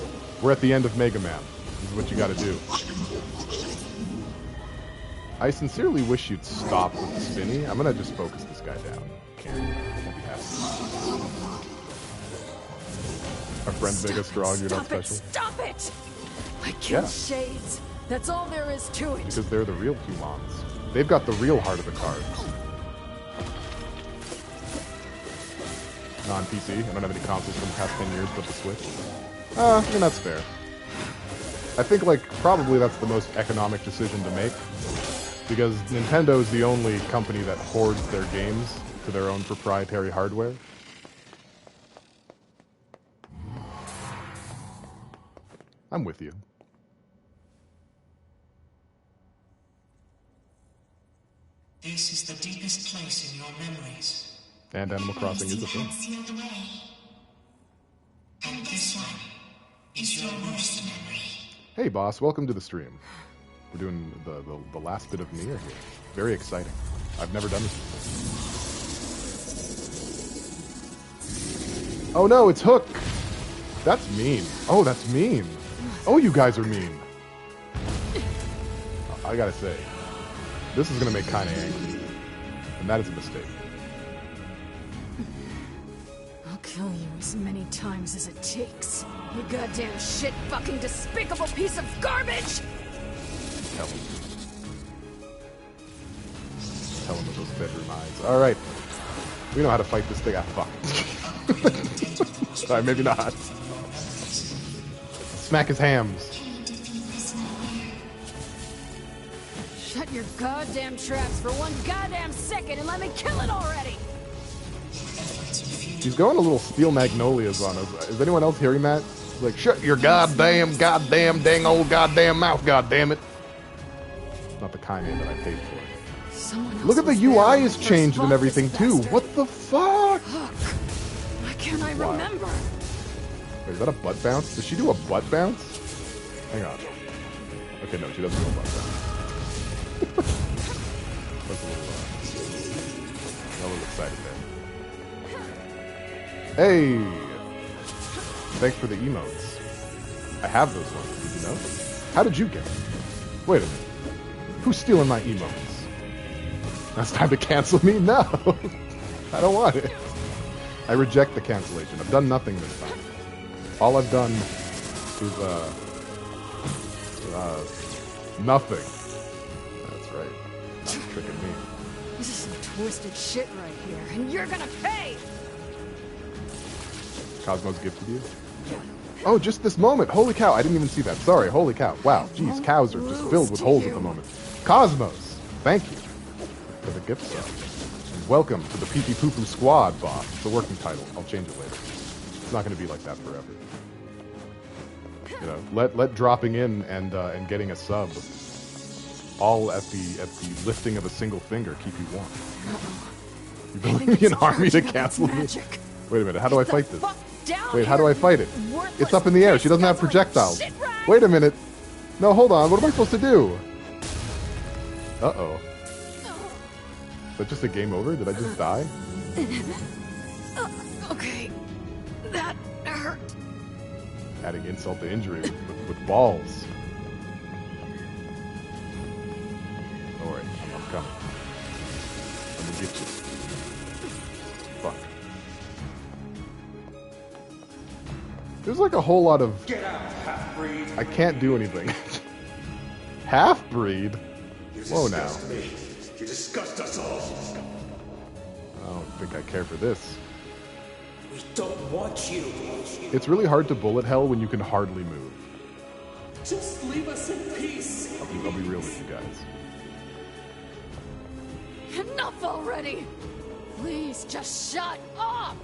We're at the end of Mega Man. This is what you gotta do. I sincerely wish you'd stop with the spinny. I'm gonna just focus this guy down. Can't be happy. Our friends make us strong, you're not special. Stop it! I kill Shades. That's all there is to it. Because they're the real humans. They've got the real heart of the cards. On PC. I don't have any consoles from the past 10 years but the Switch. I mean, that's fair. I think, like, probably that's the most economic decision to make. Because Nintendo is the only company that hoards their games to their own proprietary hardware. I'm with you. This is the deepest place in your memories. And Animal Crossing is a thing. Sealed away. And this one is your worst memory. Hey, boss, welcome to the stream. We're doing the last bit of NieR here. Very exciting. I've never done this before. Oh no, it's Hook! That's mean. Oh, that's mean. Oh, you guys are mean. I gotta say, this is gonna make Kaine angry. And that is a mistake. I'll kill you as many times as it takes. You goddamn shit fucking despicable piece of garbage! Tell him. Tell him with those bedroom eyes. Alright. We know how to fight this thing. Ah, fuck. Sorry, maybe not. Smack his hams. Shut your goddamn traps for one goddamn second and let me kill it already! He's going a little Steel Magnolias on us. Is anyone else hearing that? He's like, shut your goddamn dang old goddamn mouth, goddammit. Not the Kaine that I paid for. Someone Look else at the was there UI when I is first changed and fought everything this too. bastard. What the fuck? Fuck. Why can't I Wow. remember? Wait, is that a butt bounce? Does she do a butt bounce? Hang on. Okay, no, she doesn't do a butt bounce. That's a little excited there. Hey! Thanks for the emotes. I have those ones, did you know? How did you get them? Wait a minute. Who's stealing my emotes? Now it's time to cancel me? No! I don't want it. I reject the cancellation. I've done nothing this time. All I've done is, nothing. That's right. Not tricking me. This is some twisted shit right here, and you're gonna pay! Cosmos gifted you? Oh, just this moment. Holy cow. I didn't even see that. Sorry. Holy cow. Wow. Jeez, cows are just filled with holes at the moment. Cosmos, thank you for the gift sub. And welcome to the Pee Pee Poo Poo Squad, boss. It's a working title. I'll change it later. It's not going to be like that forever. You know, let dropping in and getting a sub all at the lifting of a single finger keep you warm. You believe me an army to cancel me? Wait a minute, how do I fight this? Wait, how do I fight it? It's up in the air. She doesn't have projectiles. Wait a minute. No, hold on. What am I supposed to do? Uh-oh. Is that just a game over? Did I just die? Okay. That hurt. Adding insult to injury with balls. Don't worry, I'm coming. I'm gonna get you. Fuck. There's like a whole lot of... Get out, half-breed. I can't do anything. Half-breed? Whoa now. Me. You disgust us all. I don't think I care for this. We don't want you. It's really hard to bullet hell when you can hardly move. Just leave us in peace. I'll be real with you guys. Enough already! Please, just shut up!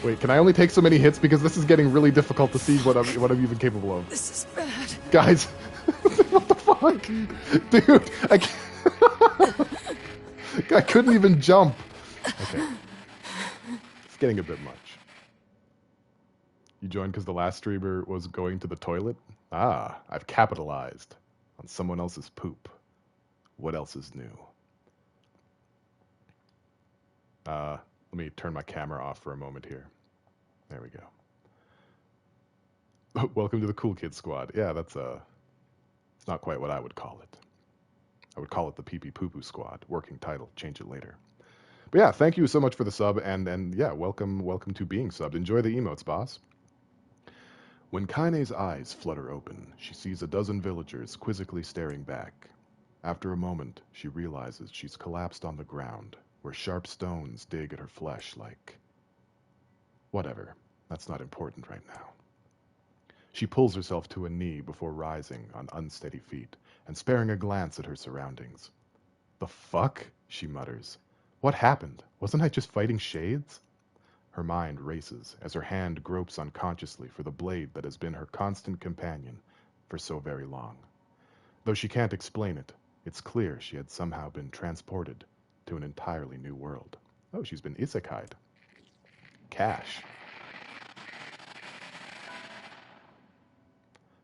Wait, can I only take so many hits? Because this is getting really difficult to see what I'm even capable of. This is bad. Guys, what the fuck? Dude, I can't... I couldn't even jump. Okay. It's getting a bit much. You joined because the last streamer was going to the toilet? Ah, I've capitalized on someone else's poop. What else is new? Let me turn my camera off for a moment here. There we go. Welcome to the Cool Kid Squad. Yeah, that's it's not quite what I would call it. I would call it the Pee Pee Poo Poo Squad. Working title. Change it later. But yeah, thank you so much for the sub, and yeah, welcome to being subbed. Enjoy the emotes, boss. When Kaine's eyes flutter open, she sees a dozen villagers quizzically staring back. After a moment, she realizes she's collapsed on the ground, where sharp stones dig at her flesh like... Whatever. That's not important right now. She pulls herself to a knee before rising on unsteady feet and sparing a glance at her surroundings. The fuck? She mutters. What happened? Wasn't I just fighting shades? Her mind races as her hand gropes unconsciously for the blade that has been her constant companion for so very long. Though she can't explain it, it's clear she had somehow been transported to an entirely new world. Oh, she's been isekai'd. Cash.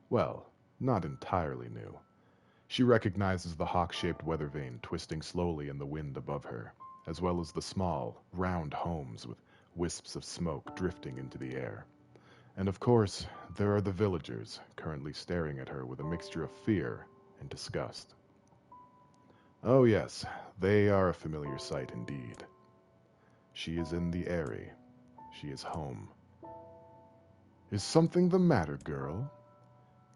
Well, not entirely new. She recognizes the hawk-shaped weather vane twisting slowly in the wind above her, as well as the small, round homes with wisps of smoke drifting into the air. And of course, there are the villagers currently staring at her with a mixture of fear and disgust. Oh yes, they are a familiar sight indeed. She is in the Eyrie. She is home. Is something the matter, girl?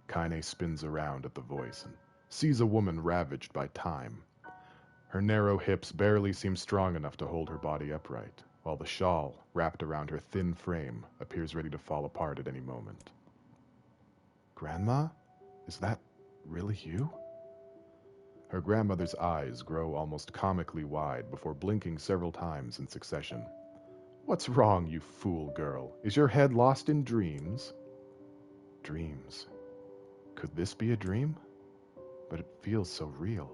Kaine spins around at the voice and sees a woman ravaged by time. Her narrow hips barely seem strong enough to hold her body upright, while the shawl wrapped around her thin frame appears ready to fall apart at any moment. Grandma? Is that really you? Her grandmother's eyes grow almost comically wide before blinking several times in succession. What's wrong, you fool girl? Is your head lost in dreams? Dreams. Could this be a dream? but it feels so real.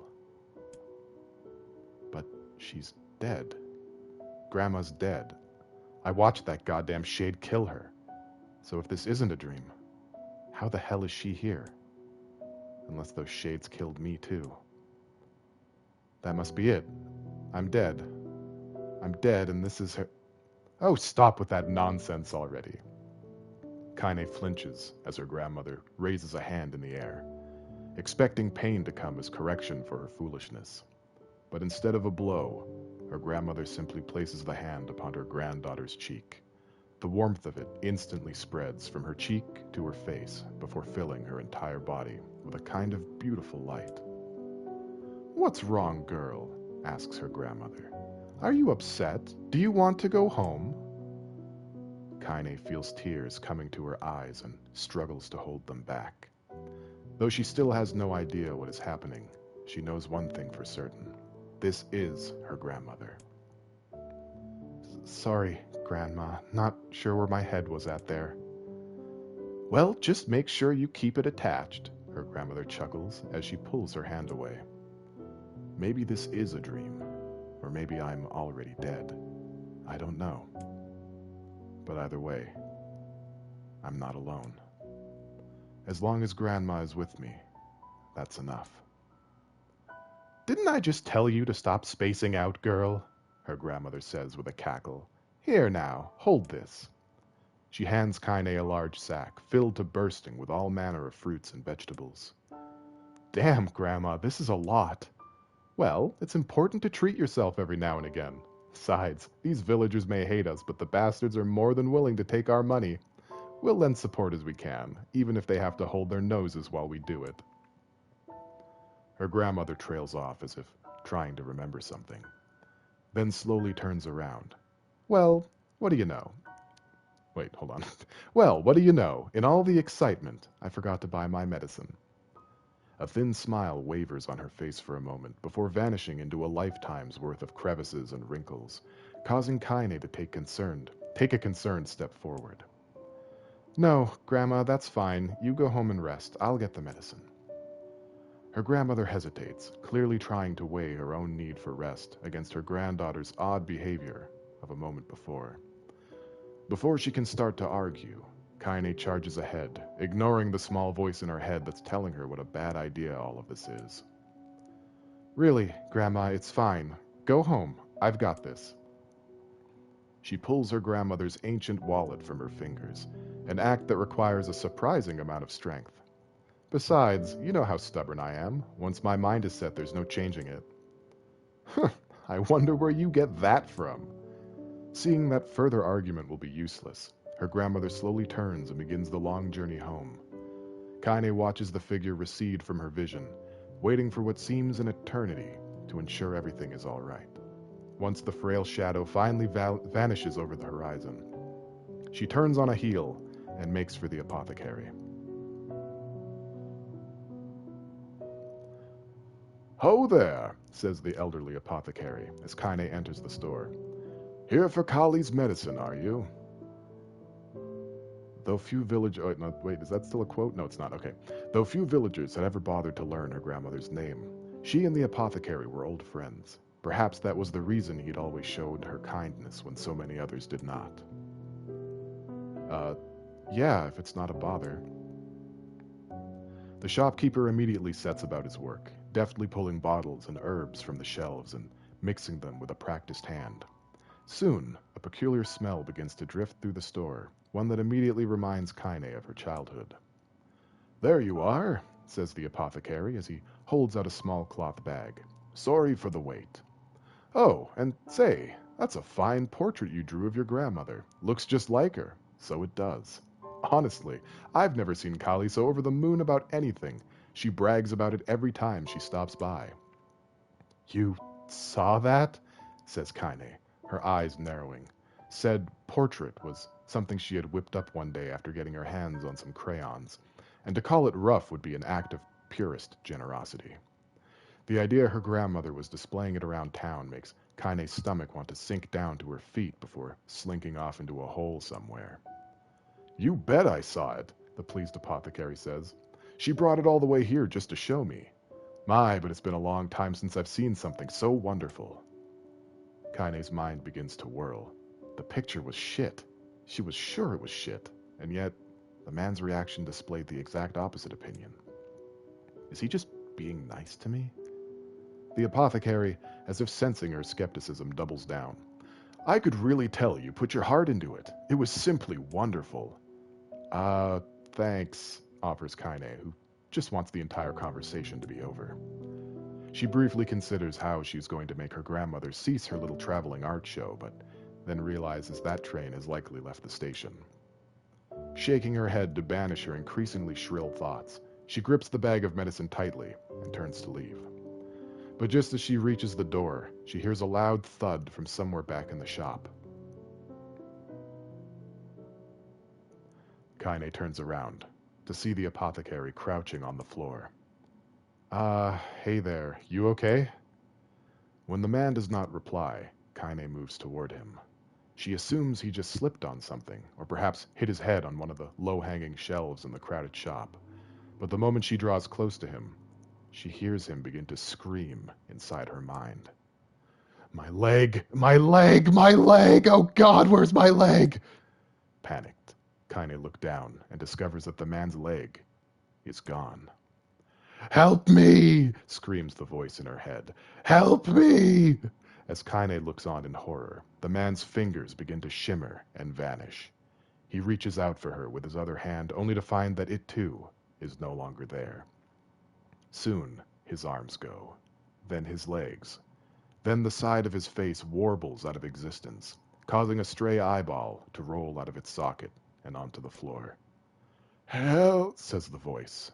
But she's dead. Grandma's dead. I watched that goddamn shade kill her. So if this isn't a dream, how the hell is she here? Unless those shades killed me too. That must be it. I'm dead. I'm dead and this is her... Oh, stop with that nonsense already. Kaine flinches as her grandmother raises a hand in the air, expecting pain to come as correction for her foolishness. But instead of a blow, her grandmother simply places the hand upon her granddaughter's cheek. The warmth of it instantly spreads from her cheek to her face before filling her entire body with a kind of beautiful light. "What's wrong, girl?" asks her grandmother. "Are you upset? Do you want to go home?" Kaine feels tears coming to her eyes and struggles to hold them back. Though she still has no idea what is happening, she knows one thing for certain. This is her grandmother. "Sorry, Grandma. Not sure where my head was at there." "Well, just make sure you keep it attached," her grandmother chuckles as she pulls her hand away. Maybe this is a dream, or maybe I'm already dead. I don't know. But either way, I'm not alone. As long as Grandma is with me, that's enough. "Didn't I just tell you to stop spacing out, girl?" her grandmother says with a cackle. "Here now, hold this." She hands Kaine a large sack, filled to bursting with all manner of fruits and vegetables. "Damn, Grandma, this is a lot." "Well, it's important to treat yourself every now and again. Besides, these villagers may hate us, but the bastards are more than willing to take our money. We'll lend support as we can, even if they have to hold their noses while we do it." Her grandmother trails off as if trying to remember something, then slowly turns around. "Well, what do you know?" Wait, hold on. "Well, what do you know? In all the excitement, I forgot to buy my medicine." A thin smile wavers on her face for a moment before vanishing into a lifetime's worth of crevices and wrinkles, causing Kaine to take a concerned step forward. "No, Grandma, that's fine. You go home and rest. I'll get the medicine." Her grandmother hesitates, clearly trying to weigh her own need for rest against her granddaughter's odd behavior of a moment before. Before she can start to argue, Kaine charges ahead, ignoring the small voice in her head that's telling her what a bad idea all of this is. "Really, Grandma, it's fine. Go home. I've got this." She pulls her grandmother's ancient wallet from her fingers, an act that requires a surprising amount of strength. Besides, you know how stubborn I am. Once my mind is set, there's no changing it. "Huh, I wonder where you get that from." Seeing that further argument will be useless, her grandmother slowly turns and begins the long journey home. Kaine watches the figure recede from her vision, waiting for what seems an eternity to ensure everything is all right. Once the frail shadow finally vanishes over the horizon, she turns on a heel and makes for the apothecary. "Ho there," says the elderly apothecary as Kaine enters the store. "Here for Kali's medicine, are you?" Though few villagers... Oh, no, wait, is that still a quote? No, it's not. Okay. Though few villagers had ever bothered to learn her grandmother's name, she and the apothecary were old friends. Perhaps that was the reason he'd always showed her kindness when so many others did not. Yeah, if it's not a bother." The shopkeeper immediately sets about his work, deftly pulling bottles and herbs from the shelves and mixing them with a practiced hand. Soon, a peculiar smell begins to drift through the store, one that immediately reminds Kaine of her childhood. "There you are," says the apothecary as he holds out a small cloth bag. "Sorry for the wait. Oh, and say, that's a fine portrait you drew of your grandmother. Looks just like her. So it does. Honestly, I've never seen Kali so over the moon about anything. She brags about it every time she stops by." "You saw that?" says Kaine, her eyes narrowing. Said portrait was something she had whipped up one day after getting her hands on some crayons, and to call it rough would be an act of purest generosity. The idea her grandmother was displaying it around town makes Kaine's stomach want to sink down to her feet before slinking off into a hole somewhere. "You bet I saw it," the pleased apothecary says. "She brought it all the way here just to show me. My, but it's been a long time since I've seen something so wonderful. Kaine's mind begins to whirl. The picture was shit. She was sure it was shit, and yet the man's reaction displayed the exact opposite opinion. Is he just being nice to me? The apothecary, as if sensing her skepticism, doubles down. I could really tell you put your heart into it. It was simply wonderful. Thanks, offers Kaine, who just wants the entire conversation to be over. She briefly considers how she's going to make her grandmother cease her little traveling art show, but then realizes that train has likely left the station. Shaking her head to banish her increasingly shrill thoughts, she grips the bag of medicine tightly and turns to leave. But just as she reaches the door, she hears a loud thud from somewhere back in the shop. Kaine turns around to see the apothecary crouching on the floor. Hey there, you okay? When the man does not reply, Kaine moves toward him. She assumes he just slipped on something, or perhaps hit his head on one of the low-hanging shelves in the crowded shop. But the moment she draws close to him, she hears him begin to scream inside her mind. My leg! My leg! My leg! Oh God, where's my leg? Panicked, Kaine looked down and discovers that the man's leg is gone. Help me! Screams the voice in her head. Help me! As Kaine looks on in horror, the man's fingers begin to shimmer and vanish. He reaches out for her with his other hand, only to find that it too is no longer there. Soon, his arms go, then his legs. Then the side of his face warbles out of existence, causing a stray eyeball to roll out of its socket and onto the floor. Help, says the voice,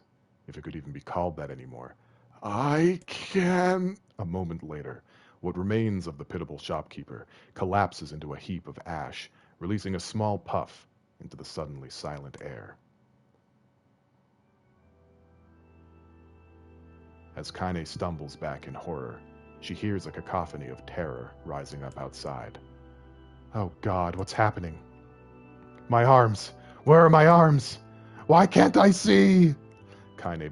if it could even be called that anymore. I can... A moment later, what remains of the pitiable shopkeeper collapses into a heap of ash, releasing a small puff into the suddenly silent air. As Kaine stumbles back in horror, she hears a cacophony of terror rising up outside. Oh God, what's happening? My arms! Where are my arms? Why can't I see? Kaine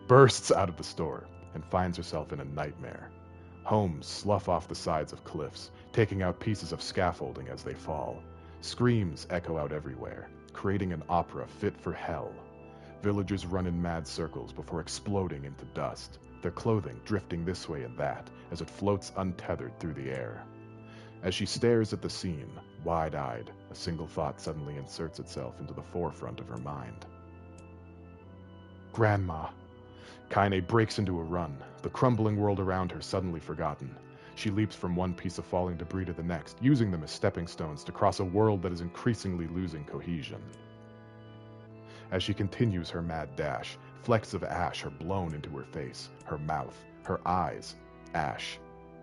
bursts out of the store and finds herself in a nightmare. Homes slough off the sides of cliffs, taking out pieces of scaffolding as they fall. Screams echo out everywhere, creating an opera fit for hell. Villagers run in mad circles before exploding into dust, their clothing drifting this way and that as it floats untethered through the air. As she stares at the scene, wide-eyed, a single thought suddenly inserts itself into the forefront of her mind. Grandma. Kaine breaks into a run, the crumbling world around her suddenly forgotten. She leaps from one piece of falling debris to the next, using them as stepping stones to cross a world that is increasingly losing cohesion. As she continues her mad dash, flecks of ash are blown into her face, her mouth, her eyes. Ash,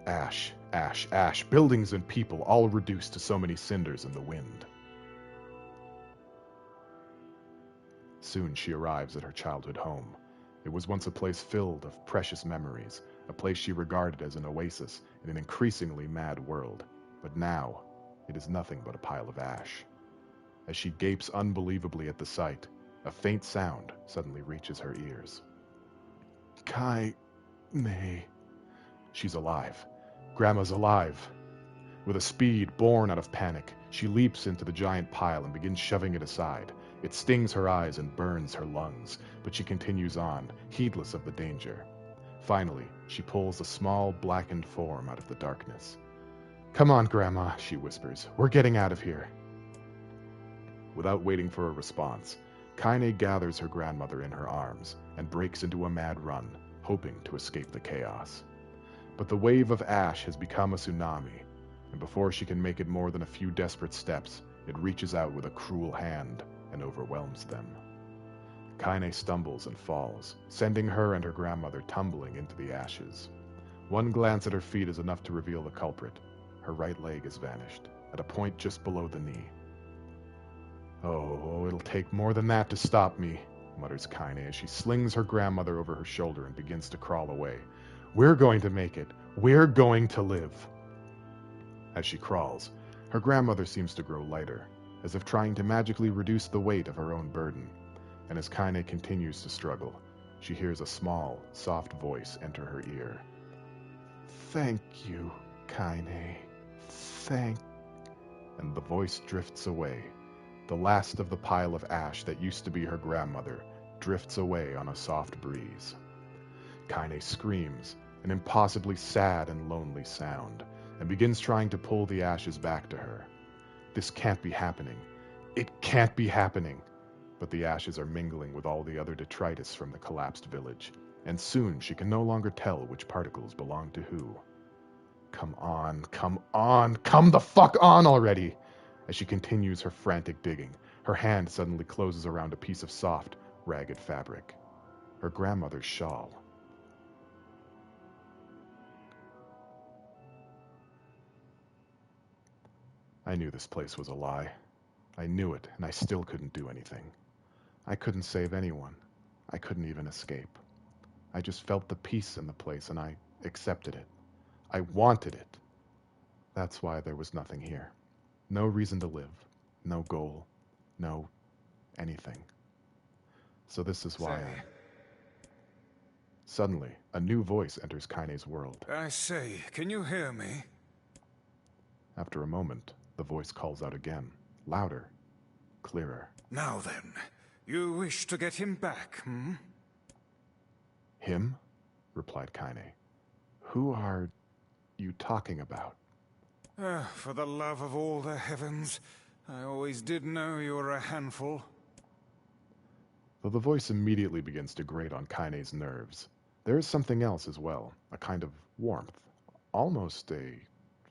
ash, ash, ash, buildings and people all reduced to so many cinders in the wind. Soon she arrives at her childhood home. It was once a place filled of precious memories, a place she regarded as an oasis in an increasingly mad world. But now, it is nothing but a pile of ash. As she gapes unbelievably at the sight, a faint sound suddenly reaches her ears. Kaine. She's alive. Grandma's alive. With a speed born out of panic, she leaps into the giant pile and begins shoving it aside. It stings her eyes and burns her lungs, but she continues on, heedless of the danger. Finally, she pulls a small, blackened form out of the darkness. Come on, Grandma, she whispers. We're getting out of here. Without waiting for a response, Kaine gathers her grandmother in her arms and breaks into a mad run, hoping to escape the chaos. But the wave of ash has become a tsunami, and before she can make it more than a few desperate steps, it reaches out with a cruel hand and overwhelms them. Kaine stumbles and falls, sending her and her grandmother tumbling into the ashes. One glance at her feet is enough to reveal the culprit. Her right leg has vanished, at a point just below the knee. Oh, it'll take more than that to stop me, mutters Kaine as she slings her grandmother over her shoulder and begins to crawl away. We're going to make it. We're going to live. As she crawls, her grandmother seems to grow lighter, as if trying to magically reduce the weight of her own burden. And as Kaine continues to struggle, she hears a small, soft voice enter her ear. Thank you, Kaine. Thank... And the voice drifts away. The last of the pile of ash that used to be her grandmother drifts away on a soft breeze. Kaine screams, an impossibly sad and lonely sound, and begins trying to pull the ashes back to her. This can't be happening. It can't be happening. But the ashes are mingling with all the other detritus from the collapsed village, and soon she can no longer tell which particles belong to who. Come on, come on, come the fuck on already! As she continues her frantic digging, her hand suddenly closes around a piece of soft, ragged fabric. Her grandmother's shawl. I knew this place was a lie. I knew it, and I still couldn't do anything. I couldn't save anyone. I couldn't even escape. I just felt the peace in the place, and I accepted it. I wanted it. That's why there was nothing here. No reason to live. No goal. No anything. So this is why Suddenly, a new voice enters Kaine's world. I say, can you hear me? After a moment, the voice calls out again, louder, clearer. Now then, you wish to get him back, hmm? Him? Replied Kaine. Who are you talking about? For the love of all the heavens, I always did know you were a handful. Though the voice immediately begins to grate on Kaine's nerves, there is something else as well, a kind of warmth, almost a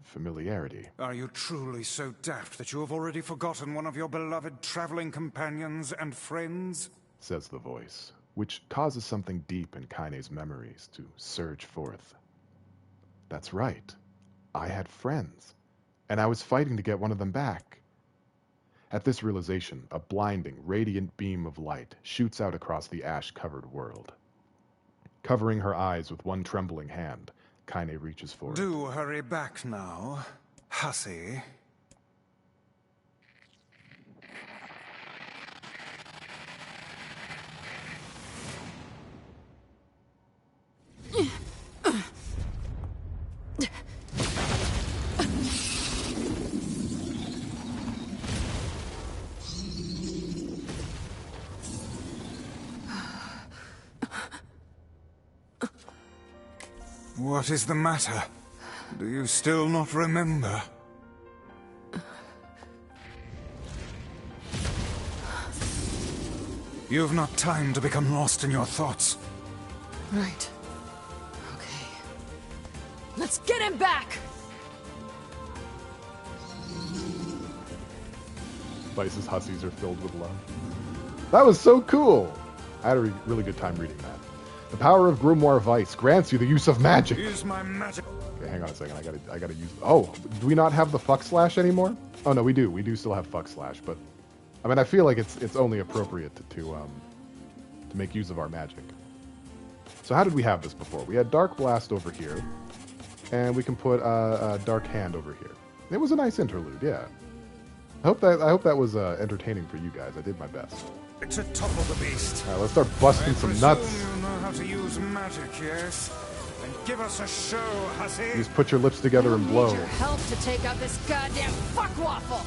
familiarity. Are you truly so daft that you have already forgotten one of your beloved traveling companions and friends? Says the voice, which causes something deep in Kaine's memories to surge forth. That's right. I had friends, and I was fighting to get one of them back. At this realization, a blinding, radiant beam of light shoots out across the ash-covered world. Covering her eyes with one trembling hand, Kaine reaches for it. Do hurry back now, hussy. What is the matter? Do you still not remember? You've not time to become lost in your thoughts. Right. Okay. Let's get him back! Vice's hussies are filled with love. That was so cool! I had a really good time reading that. The power of Grimoire Vice grants you the use of magic. Use my magic. Okay, hang on a second. I gotta use. Oh, do we not have the fuck slash anymore? Oh no, we do. We do still have fuck slash, but I mean, I feel like it's only appropriate to make use of our magic. So how did we have this before? We had Dark Blast over here, and we can put a Dark Hand over here. It was a nice interlude, yeah. I hope that was entertaining for you guys. I did my best. To topple the beast. All right, let's start busting some nuts. You know how to use magic, yes? Then give us a show, hussy. You just put your lips together and blow. I need your help to take out this goddamn fuckwaffle.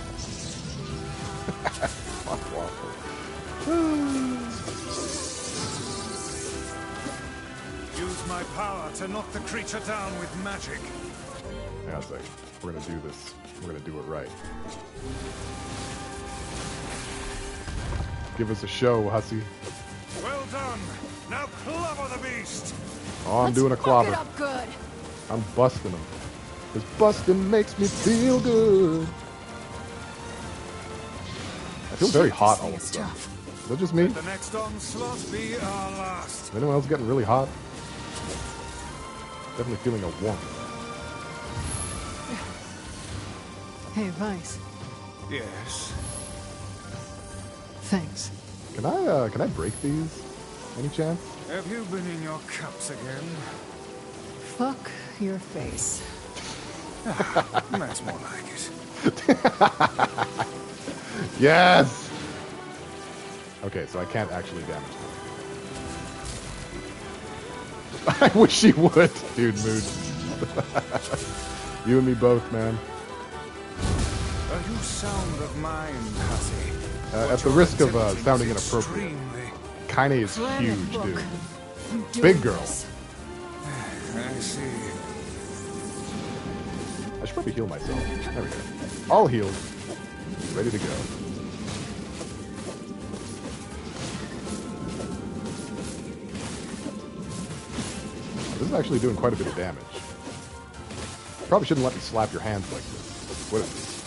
Fuckwaffle. Use my power to knock the creature down with magic. Hang on a second. We're gonna do this. We're gonna do it right. Give us a show, hussy. Well done. Now clobber the beast. Oh, I'm doing a clobber. Fuck it up good. I'm busting him. Cause busting makes me feel good. I feel very hot all of a sudden. Is that just me? The next onslaught be our last. Is anyone else getting really hot? Definitely feeling a warmth. Hey, Vice. Yes. Thanks. Can I break these? Any chance? Have you been in your cups again? Fuck your face. That's more like it. Yes! Okay, so I can't actually damage them. I wish she would, dude. Mood. You and me both, man. Are you sound of mind, hussy? At the risk of sounding inappropriate, Kaine is huge, dude. Big girl. I see. I should probably heal myself. There we go. All healed. Ready to go. This is actually doing quite a bit of damage. Probably shouldn't let me slap your hands like this. What is this?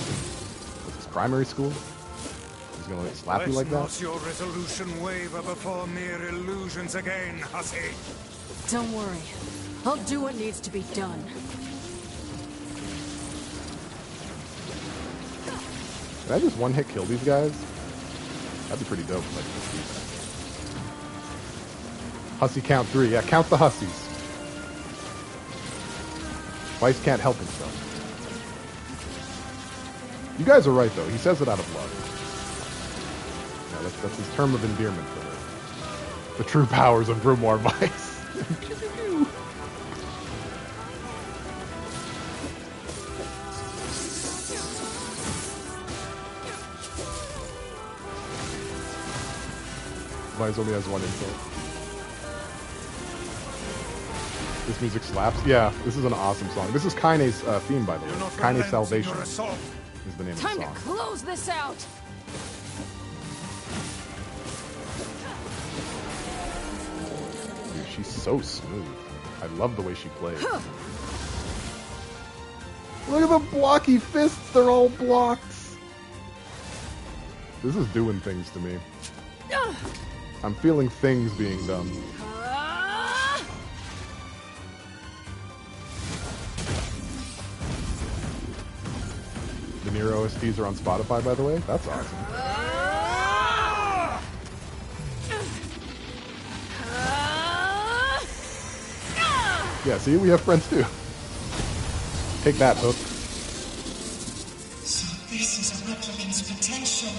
What's this, primary school? He's gonna let me slap you like that? Let not your resolution waver before mere illusions again, hussy. Don't worry. I'll do what needs to be done. Can I just one-hit kill these guys? That'd be pretty dope if I could do that. Hussy count 3. Yeah, count the hussies. Vice can't help himself. You guys are right, though. He says it out of love. Yeah, that's his term of endearment for her. The true powers of Grimoire Vice. Vice only has one insult. This music slaps. Yeah, this is an awesome song. This is Kaine's theme, by the way. Kaine's Salvation is the name of the song. Time to close this out. Dude, she's so smooth. I love the way she plays. Look at the blocky fists. They're all blocks. This is doing things to me. I'm feeling things being done. The NieR OSTs are on Spotify, by the way. That's awesome. Yeah, see, we have friends too. Take that, Hook. So this is a replicant's potential.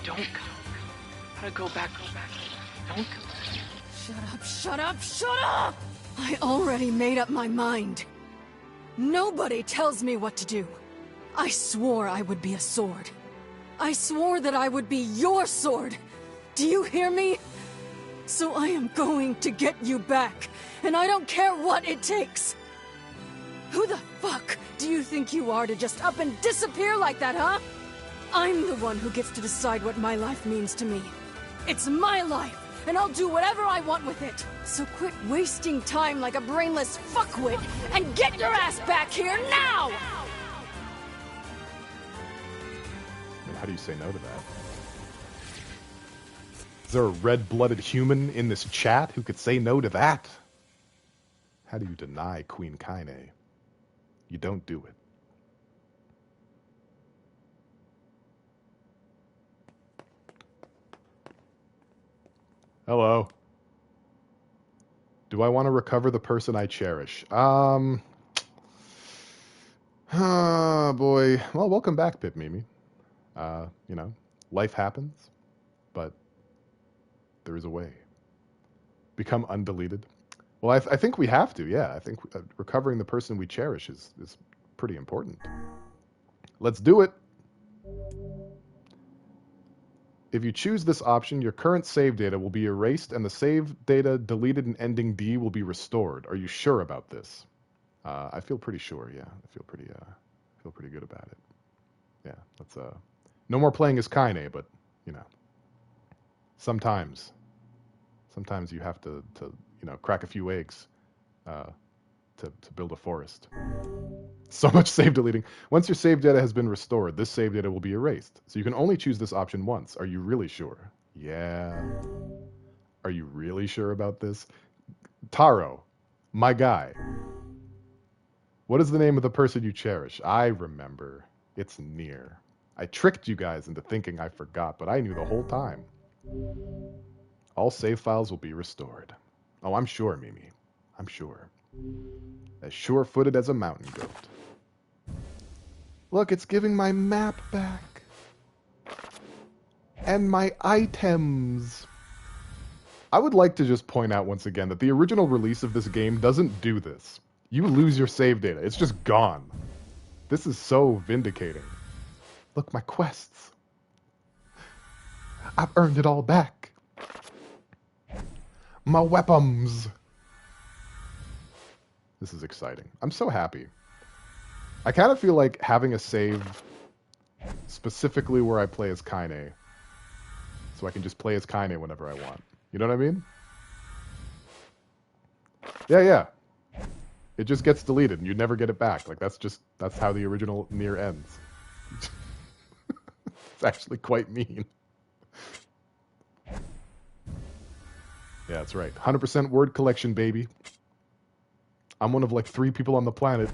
Don't go. Gotta go back. Don't go. Shut up! I already made up my mind. Nobody tells me what to do. I swore I would be a sword. I swore that I would be your sword. Do you hear me? So I am going to get you back, and I don't care what it takes. Who the fuck do you think you are to just up and disappear like that, huh? I'm the one who gets to decide what my life means to me. It's my life, and I'll do whatever I want with it. So quit wasting time like a brainless fuckwit and get your ass back here now! And how do you say no to that? Is there a red-blooded human in this chat who could say no to that? How do you deny Queen Kaine? You don't do it. Hello. Do I want to recover the person I cherish? Oh boy. Well, welcome back, Pip Mimi. You know, life happens, but there is a way. Become undeleted. Well, I think we have to, yeah. I think recovering the person we cherish is pretty important. Let's do it. If you choose this option, your current save data will be erased and the save data deleted in ending D will be restored. Are you sure about this? I feel pretty sure, yeah. I feel pretty good about it. Yeah, let's no more playing as Kaine, but you know. Sometimes you have to you know, crack a few eggs to build a forest. So much save deleting. Once your save data has been restored, this save data will be erased. So you can only choose this option once. Are you really sure? Yeah. Are you really sure about this? Taro, my guy. What is the name of the person you cherish? I remember. It's NieR. I tricked you guys into thinking I forgot, but I knew the whole time. All save files will be restored. Oh, I'm sure, Mimi. I'm sure. As sure-footed as a mountain goat. Look, it's giving my map back. And my items. I would like to just point out once again that the original release of this game doesn't do this. You lose your save data. It's just gone. This is so vindicating. Look, my quests. I've earned it all back. My weapons. This is exciting. I'm so happy. I kind of feel like having a save specifically where I play as Kaine, so I can just play as Kaine whenever I want. You know what I mean? Yeah. It just gets deleted and you never get it back. Like that's how the original NieR ends. It's actually quite mean. Yeah, that's right. 100% word collection, baby. I'm one of like 3 people on the planet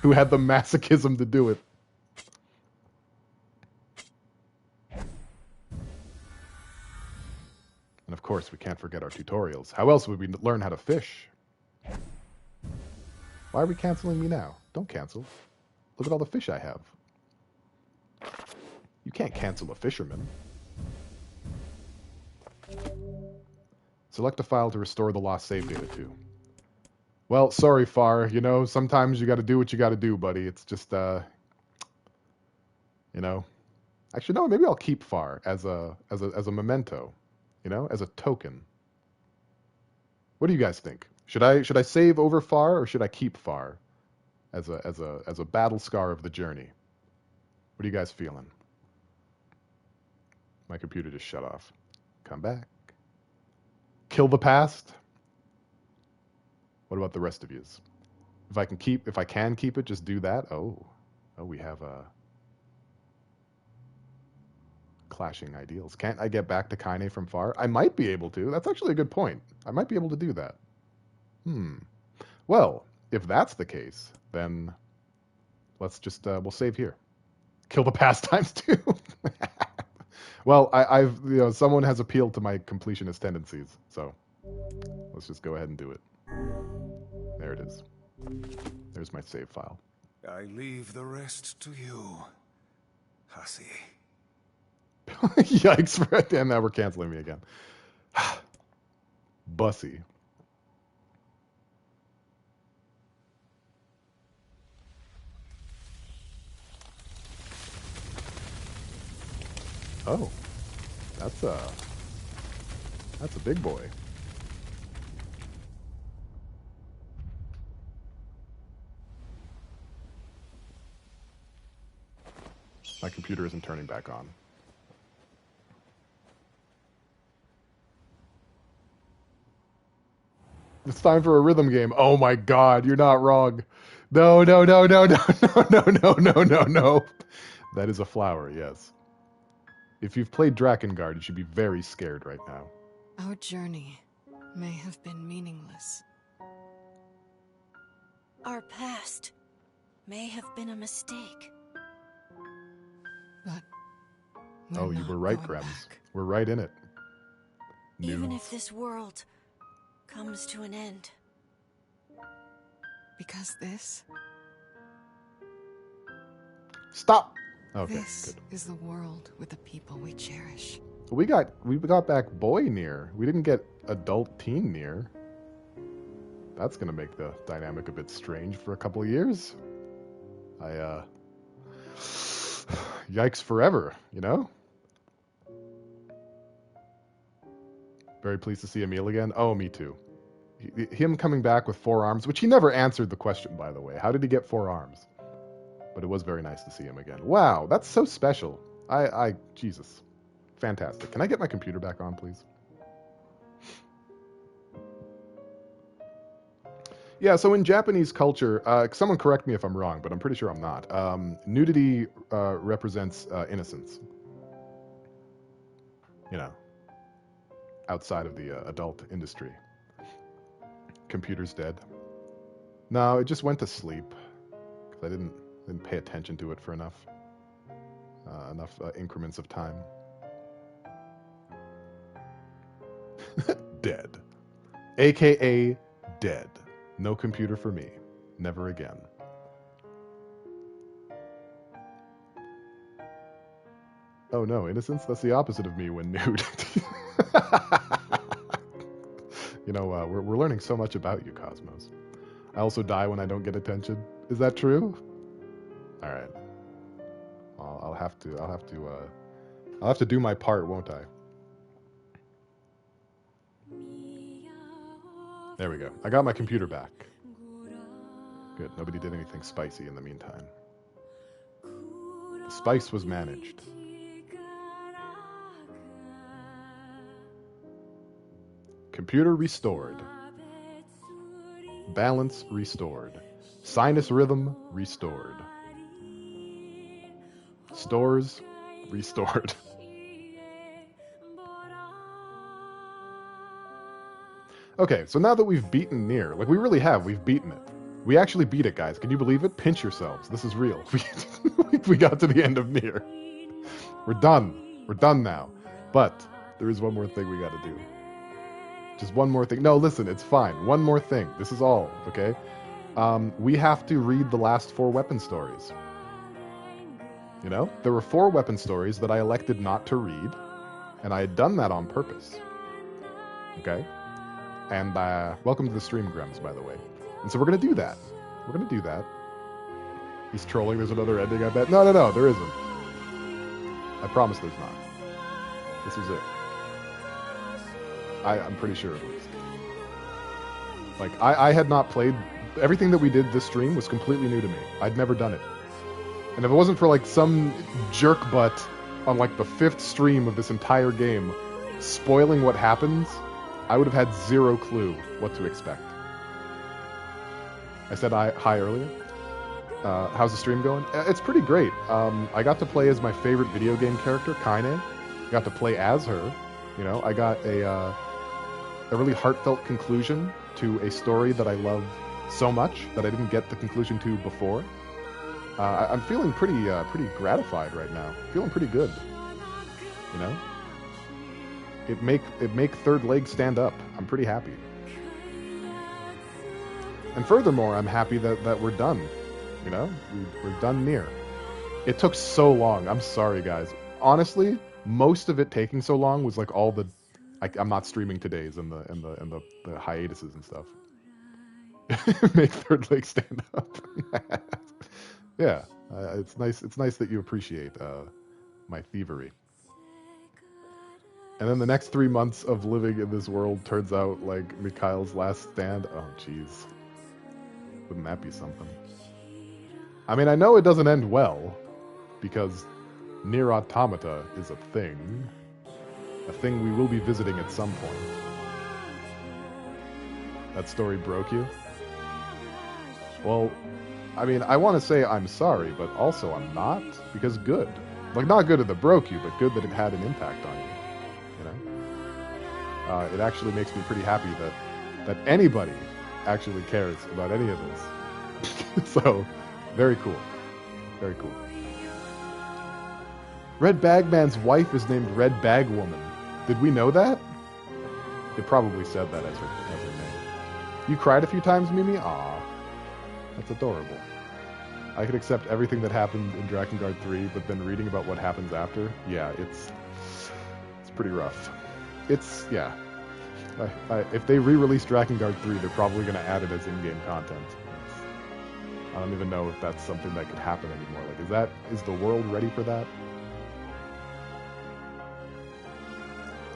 who had the masochism to do it. And of course, we can't forget our tutorials. How else would we learn how to fish? Why are we canceling me now? Don't cancel. Look at all the fish I have. You can't cancel a fisherman. Select a file to restore the lost save data to. Well, sorry, Far. You know, sometimes you gotta do what you gotta do, buddy. It's just, you know. Actually, no, maybe I'll keep Far as a memento. You know, as a token. What do you guys think? Should I save over Far or should I keep Far as a battle scar of the journey? What are you guys feeling? My computer just shut off. Come back. Kill the past. What about the rest of yous? If I can keep it, just do that. Oh, we have a clashing ideals. Can't I get back to Kaine from Far? I might be able to. That's actually a good point. I might be able to do that. Well, if that's the case, then let's just we'll save here. Kill the pastimes too. Well, I've someone has appealed to my completionist tendencies, so let's just go ahead and do it. There it is. There's my save file. I leave the rest to you, hussy. Yikes! Damn, now we're canceling me again. Bussy. Oh, that's a big boy. My computer isn't turning back on. It's time for a rhythm game. Oh my God, you're not wrong. No. That is a flower, yes. If you've played Drakengard, you should be very scared right now. Our journey may have been meaningless. Our past may have been a mistake. But oh, you were right, Grems. We're right in it. Even if this world comes to an end. Because this... Stop! Okay, this is the world with the people we cherish. We got back boy NieR. We didn't get adult teen NieR. That's gonna make the dynamic a bit strange for a couple of years. Yikes forever, you know? Very pleased to see Emil again. Oh, me too. Him coming back with 4 arms, which he never answered the question, by the way. How did he get 4 arms? But it was very nice to see him again. Wow, that's so special. Jesus. Fantastic. Can I get my computer back on, please? Yeah, so in Japanese culture, someone correct me if I'm wrong, but I'm pretty sure I'm not. Nudity represents innocence. You know, outside of the adult industry. Computer's dead. No, it just went to sleep. Because I didn't pay attention to it for enough increments of time. Dead. AKA dead. No computer for me. Never again. Oh no, innocence? That's the opposite of me when nude. You know, we're learning so much about you, Cosmos. I also die when I don't get attention. Is that true? All right. I'll have to do my part, won't I? There we go. I got my computer back. Good. Nobody did anything spicy in the meantime. The spice was managed. Computer restored. Balance restored. Sinus rhythm restored. Stores restored. Okay, so now that we've beaten NieR, like we really have, we've beaten it. We actually beat it, guys. Can you believe it? Pinch yourselves. This is real. We got to the end of NieR. We're done. We're done now. But there is one more thing we got to do. Just one more thing. No, listen, it's fine. One more thing. This is all, okay? We have to read the last 4 weapon stories. You know? There were 4 weapon stories that I elected not to read, and I had done that on purpose. Okay? And welcome to the stream, Grems, by the way. And so we're going to do that. We're going to do that. He's trolling. There's another ending, I bet. No, there isn't. I promise there's not. This was it. I'm pretty sure it was. Like, I had not played... Everything that we did this stream was completely new to me. I'd never done it. And if it wasn't for, like, some jerk butt on, like, the 5th stream of this entire game spoiling what happens, I would have had 0 clue what to expect. I said hi earlier. How's the stream going? It's pretty great. I got to play as my favorite video game character, Kaine. Got to play as her. You know, I got a really heartfelt conclusion to a story that I love so much that I didn't get the conclusion to before. I'm feeling pretty gratified right now. Feeling pretty good. You know, it make third leg stand up. I'm pretty happy. And furthermore, I'm happy that we're done. You know, we're done NieR. It took so long. I'm sorry, guys. Honestly, most of it taking so long was like all the I'm not streaming today's and the hiatuses and stuff. Make third leg stand up. Yeah, it's nice. It's nice that you appreciate my thievery. And then the next 3 months of living in this world turns out like Mikhail's last stand. Oh, jeez. Wouldn't that be something? I mean, I know it doesn't end well, because NieR Automata is a thing we will be visiting at some point. That story broke you? Well, I mean, I want to say I'm sorry, but also I'm not, because good. Like, not good that it broke you, but good that it had an impact on you, you know? It actually makes me pretty happy that anybody actually cares about any of this. So, very cool. Very cool. Red Bagman's wife is named Red Bag Woman. Did we know that? It probably said that as her name. You cried a few times, Mimi? Aw. That's adorable. I could accept everything that happened in Drakengard 3, but then reading about what happens after, yeah, it's pretty rough. It's, yeah. If they re-release Drakengard 3, they're probably going to add it as in-game content. I don't even know if that's something that could happen anymore. Like, is the world ready for that?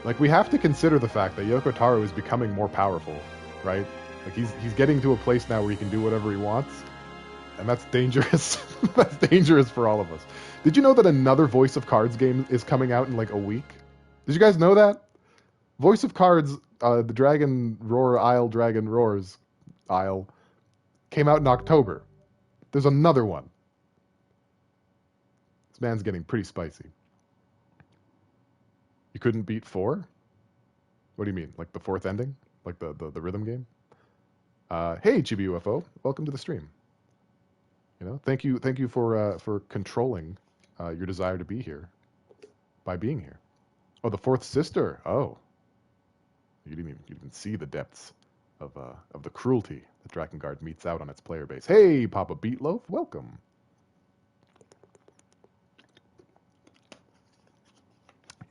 Like, we have to consider the fact that Yoko Taro is becoming more powerful, right? Like, he's getting to a place now where he can do whatever he wants, and that's dangerous. That's dangerous for all of us. Did you know that another Voice of Cards game is coming out in, like, a week? Did you guys know that? Voice of Cards, the Dragon Roar Isle, Dragon Roars Isle, came out in October. There's another one. This man's getting pretty spicy. You couldn't beat 4? What do you mean? Like the 4th ending? Like the rhythm game? Hey, Chibi UFO, welcome to the stream. You know, thank you for controlling your desire to be here by being here. Oh, the 4th sister. Oh, you didn't even see the depths of the cruelty that Drakengard meets out on its player base. Hey, Papa Beatloaf, welcome.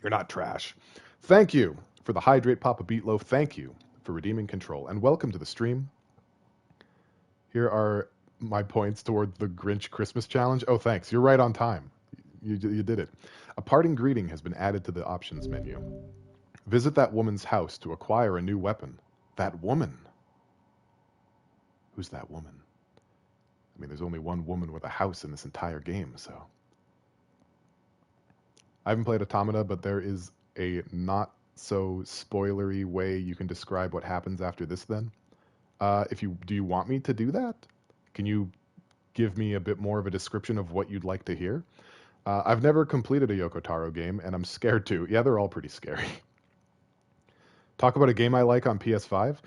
You're not trash. Thank you for the Hydrate Papa Beatloaf. Thank you for redeeming control. And welcome to the stream. Here are my points toward the Grinch Christmas challenge. Oh, thanks. You're right on time. You did it. A parting greeting has been added to the options menu. Visit that woman's house to acquire a new weapon. That woman. Who's that woman? I mean, there's only one woman with a house in this entire game, so. I haven't played Automata, but there is a not so spoilery way you can describe what happens after this then. Do you want me to do that? Can you give me a bit more of a description of what you'd like to hear? I've never completed a Yoko Taro game, and I'm scared to. Yeah, they're all pretty scary. Talk about a game I like on PS5.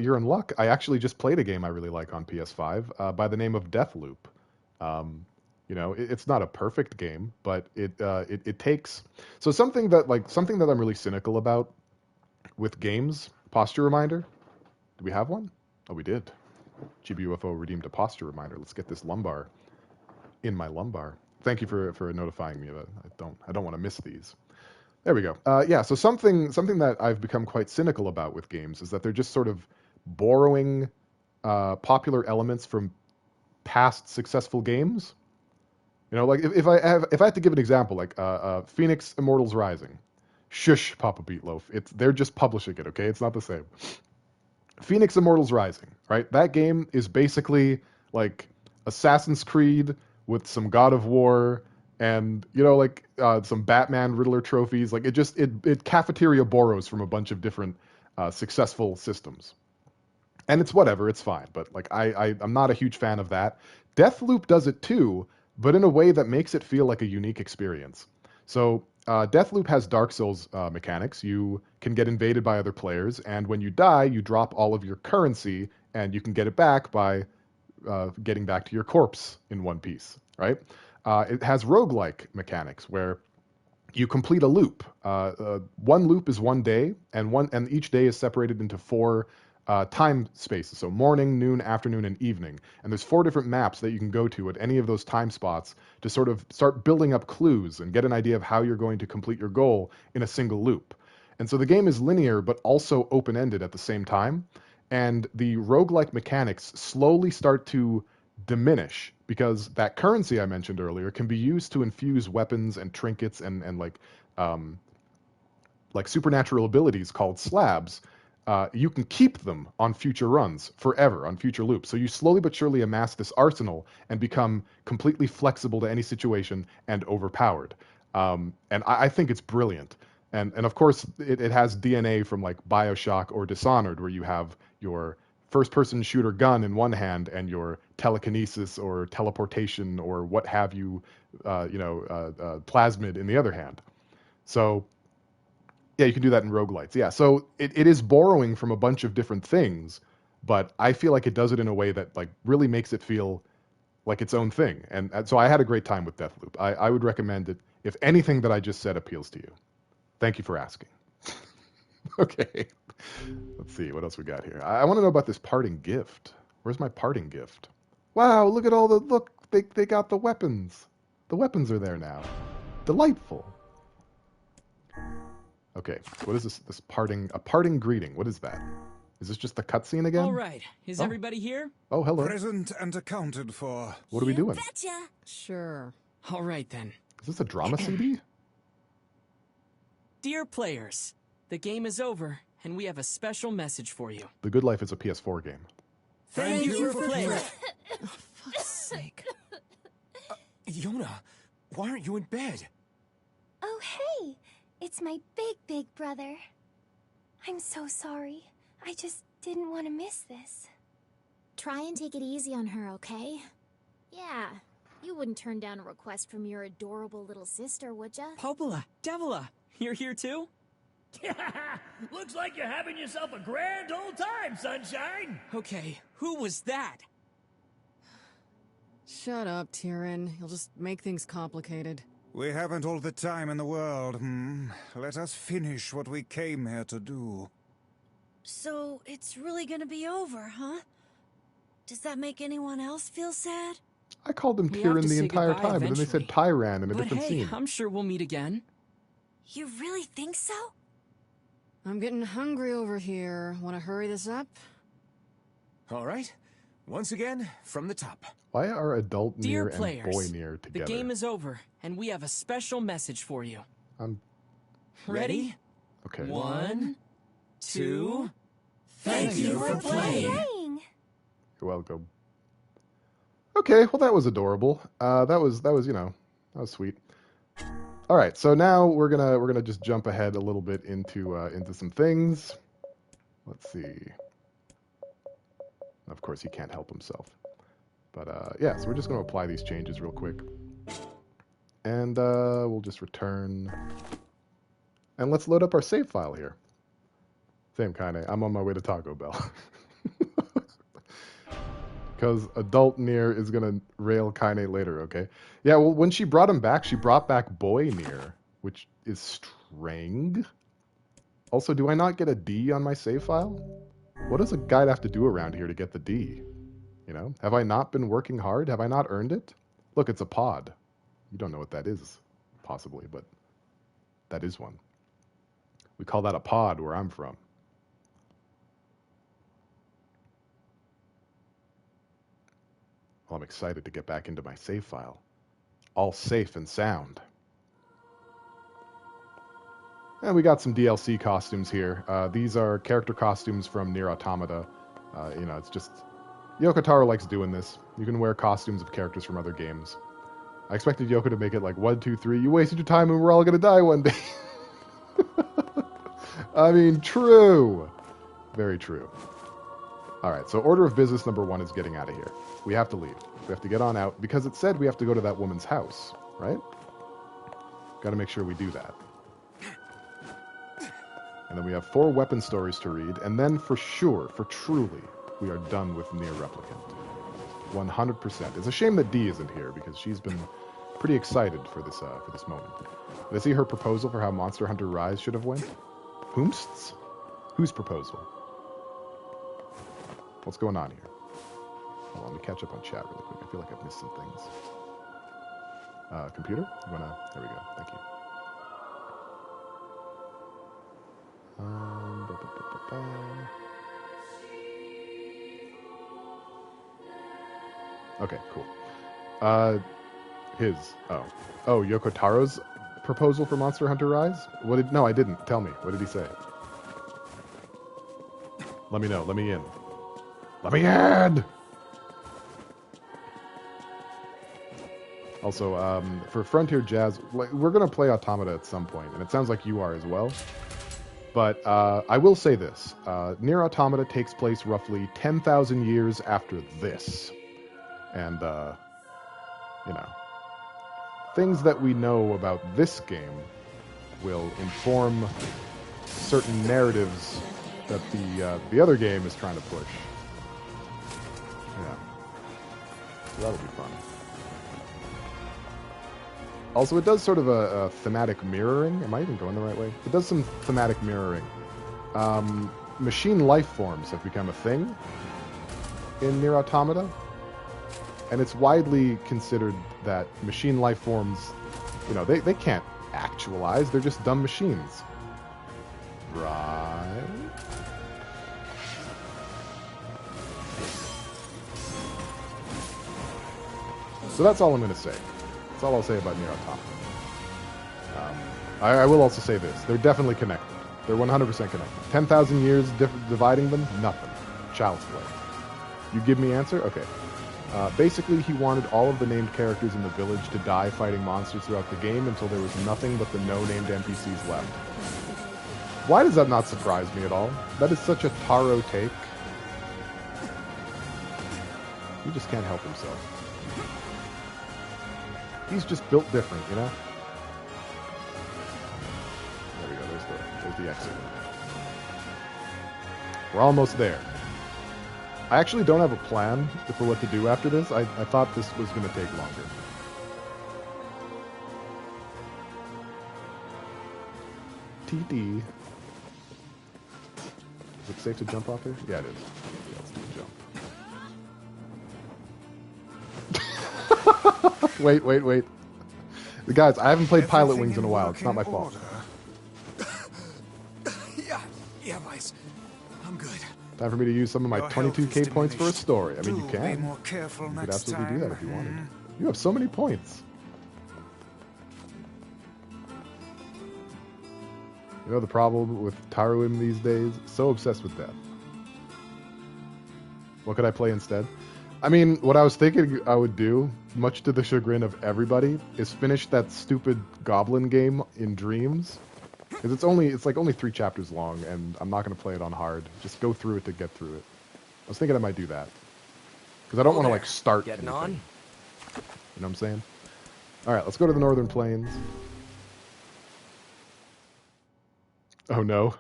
You're in luck. I actually just played a game I really like on PS5 by the name of Deathloop. It's not a perfect game, but it takes something that I'm really cynical about with games. Posture reminder. Do we have one? Oh, we did. GBUFO redeemed a posture reminder. Let's get this lumbar in my lumbar. Thank you for notifying me of it. I don't want to miss these. There we go. So something that I've become quite cynical about with games is that they're just sort of borrowing popular elements from past successful games. You know, like if I had to give an example, like Phoenix Immortals Rising. Shush, Papa Beatloaf. They're just publishing it, okay? It's not the same. Phoenix Immortals Rising, right? That game is basically like Assassin's Creed with some God of War and, some Batman Riddler trophies. Like it cafeteria borrows from a bunch of different successful systems. And it's whatever, it's fine. But like I'm not a huge fan of that. Deathloop does it too, but in a way that makes it feel like a unique experience. So Deathloop has Dark Souls mechanics. You can get invaded by other players, and when you die, you drop all of your currency, and you can get it back by getting back to your corpse in one piece, right? It has roguelike mechanics, where you complete a loop. One loop is one day, and each day is separated into 4 time spaces. So morning, noon, afternoon, and evening. And there's 4 different maps that you can go to at any of those time spots to sort of start building up clues and get an idea of how you're going to complete your goal in a single loop. And so the game is linear, but also open-ended at the same time. And the roguelike mechanics slowly start to diminish because that currency I mentioned earlier can be used to infuse weapons and trinkets and like supernatural abilities called slabs. You can keep them on future runs forever, on future loops. So you slowly but surely amass this arsenal and become completely flexible to any situation and overpowered. And I think it's brilliant. And of course, it has DNA from like BioShock or Dishonored, where you have your first-person shooter gun in one hand and your telekinesis or teleportation or what have you, plasmid in the other hand. So yeah, you can do that in roguelites. Yeah, so it is borrowing from a bunch of different things, but I feel like it does it in a way that like really makes it feel like its own thing. And so I had a great time with Deathloop. I would recommend it if anything that I just said appeals to you. Thank you for asking. Okay, let's see what else we got here. I want to know about this parting gift. Where's my parting gift? Wow, look at all look. They got the weapons. The weapons are there now. Delightful. Okay, what is this a parting greeting? What is that? Is this just the cutscene again? All right, is everybody here? Oh, hello. Present and accounted for. What are we doing? Betcha. Sure. All right then. Is this a drama CD? Dear players, the game is over, and we have a special message for you. The Good Life is a PS4 game. Thank you for playing. Oh, fuck's sake. Yona, why aren't you in bed? Oh, hey! It's my big brother. I'm so sorry. I just didn't want to miss this. Try and take it easy on her, okay? Yeah, you wouldn't turn down a request from your adorable little sister, would ya? Popola, Devila, you're here too? Looks like you're having yourself a grand old time, sunshine! Okay, who was that? Shut up, Tyrion. You'll just make things complicated. We haven't all the time in the world, Let us finish what we came here to do. So, it's really gonna be over, huh? Does that make anyone else feel sad? I called him Tyrion the entire time, and then they said Tyran in a different scene. I'm sure we'll meet again. You really think so? I'm getting hungry over here. Want to hurry this up? All right. Once again, from the top. Why are adult Dear NieR and players, boy NieR together? the game is over, and we have a special message for you. I'm Ready? okay. 1, 2. Thank you for playing. You're welcome. Okay, well that was adorable. That was you know, that was sweet. All right, so now we're gonna just jump ahead a little bit into some things. Let's see. Of course, he can't help himself. But yeah, so we're just gonna apply these changes real quick, and we'll just return. And let's load up our save file here. Same kind of. I'm on my way to Taco Bell. Because adult NieR is going to rail Kaine later, okay? Yeah, well, when she brought him back, she brought back boy NieR, which is strange. Also, do I not get a D on my save file? What does a guide have to do around here to get the D? You know? Have I not been working hard? Have I not earned it? Look, it's a pod. You don't know what that is, possibly, but that is one. We call that a pod where I'm from. Well, I'm excited to get back into my save file. All safe and sound. And we got some DLC costumes here. These are character costumes from NieR Automata. You know, it's just... Yoko Taro likes doing this. You can wear costumes of characters from other games. I expected Yoko to make it like 1, 2, 3. You wasted your time and we're all gonna die one day. I mean, true. Very true. Alright, so order of business number 1 is getting out of here. We have to leave. We have to get on out, because it said we have to go to that woman's house, right? Gotta make sure we do that. And then we have 4 weapon stories to read, and then for sure, for truly, we are done with NieR Replicant. 100%. It's a shame that Dee isn't here, because she's been pretty excited for this moment. Did I see her proposal for how Monster Hunter Rise should have went? Whomst's? Whose proposal? What's going on here? Hold on, let me catch up on chat really quick. I feel like I've missed some things. Computer? You wanna... There we go. Thank you. Okay, cool. Oh, Yoko Taro's proposal for Monster Hunter Rise? No, I didn't. Tell me. What did he say? Let me know. Let me in. Let me in! Also, for Frontier Jazz, we're going to play Automata at some point, and it sounds like you are as well. But I will say this. NieR Automata takes place roughly 10,000 years after this. And, you know, things that we know about this game will inform certain narratives that the other game is trying to push. Yeah. So that'll be fun. Also, it does sort of a thematic mirroring. Am I even going the right way? It does some thematic mirroring. Machine life forms have become a thing in NieR Automata. And it's widely considered that machine life forms, you know, they can't actualize. They're just dumb machines. Right? So that's all I'm going to say. That's all I'll say about NieR Automata. I will also say this. They're definitely connected. They're 100% connected. 10,000 years dividing them? Nothing. Child's play. You give me answer? Okay. Basically, he wanted all of the named characters in the village to die fighting monsters throughout the game until there was nothing but the no-named NPCs left. Why does that not surprise me at all? That is such a Taro take. He just can't help himself. He's just built different, you know? There we go, there's the exit. We're almost there. I actually don't have a plan for what to do after this. I thought this was going to take longer. TD. Is it safe to jump off here? Yeah, it is. Yeah, let's do a jump. Wait. Guys, I haven't played Pilot Wings in a while. It's not my fault. Yeah, Vice. I'm good. Time for me to use some of my Your health 22k is points for a diminished. story. I mean, you Do can. be more careful You could next absolutely do that if you time. wanted. You have so many points. You know the problem with Taruim these days? So obsessed with death. What could I play instead? I mean, what I was thinking I would do, much to the chagrin of everybody, is finish that stupid Goblin game in Dreams. Because it's like only 3 chapters long, and I'm not going to play it on hard. Just go through it to get through it. I was thinking I might do that. Because I don't want to, like, start Getting anything. on? You know what I'm saying? Alright, let's go to the Northern Plains. Oh, no.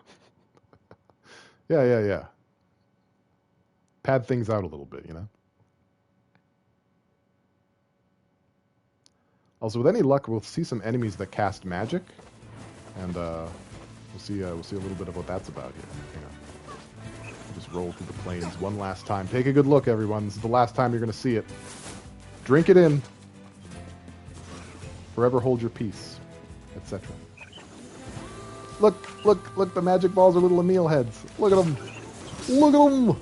Yeah. Pad things out a little bit, you know? Also, with any luck, we'll see some enemies that cast magic. And, we'll see a little bit of what that's about here. Hang on. Just roll through the plains one last time. Take a good look, everyone. This is the last time you're going to see it. Drink it in. Forever hold your peace, etc. Look, the magic balls are little Emil heads. Look at them. Look at them.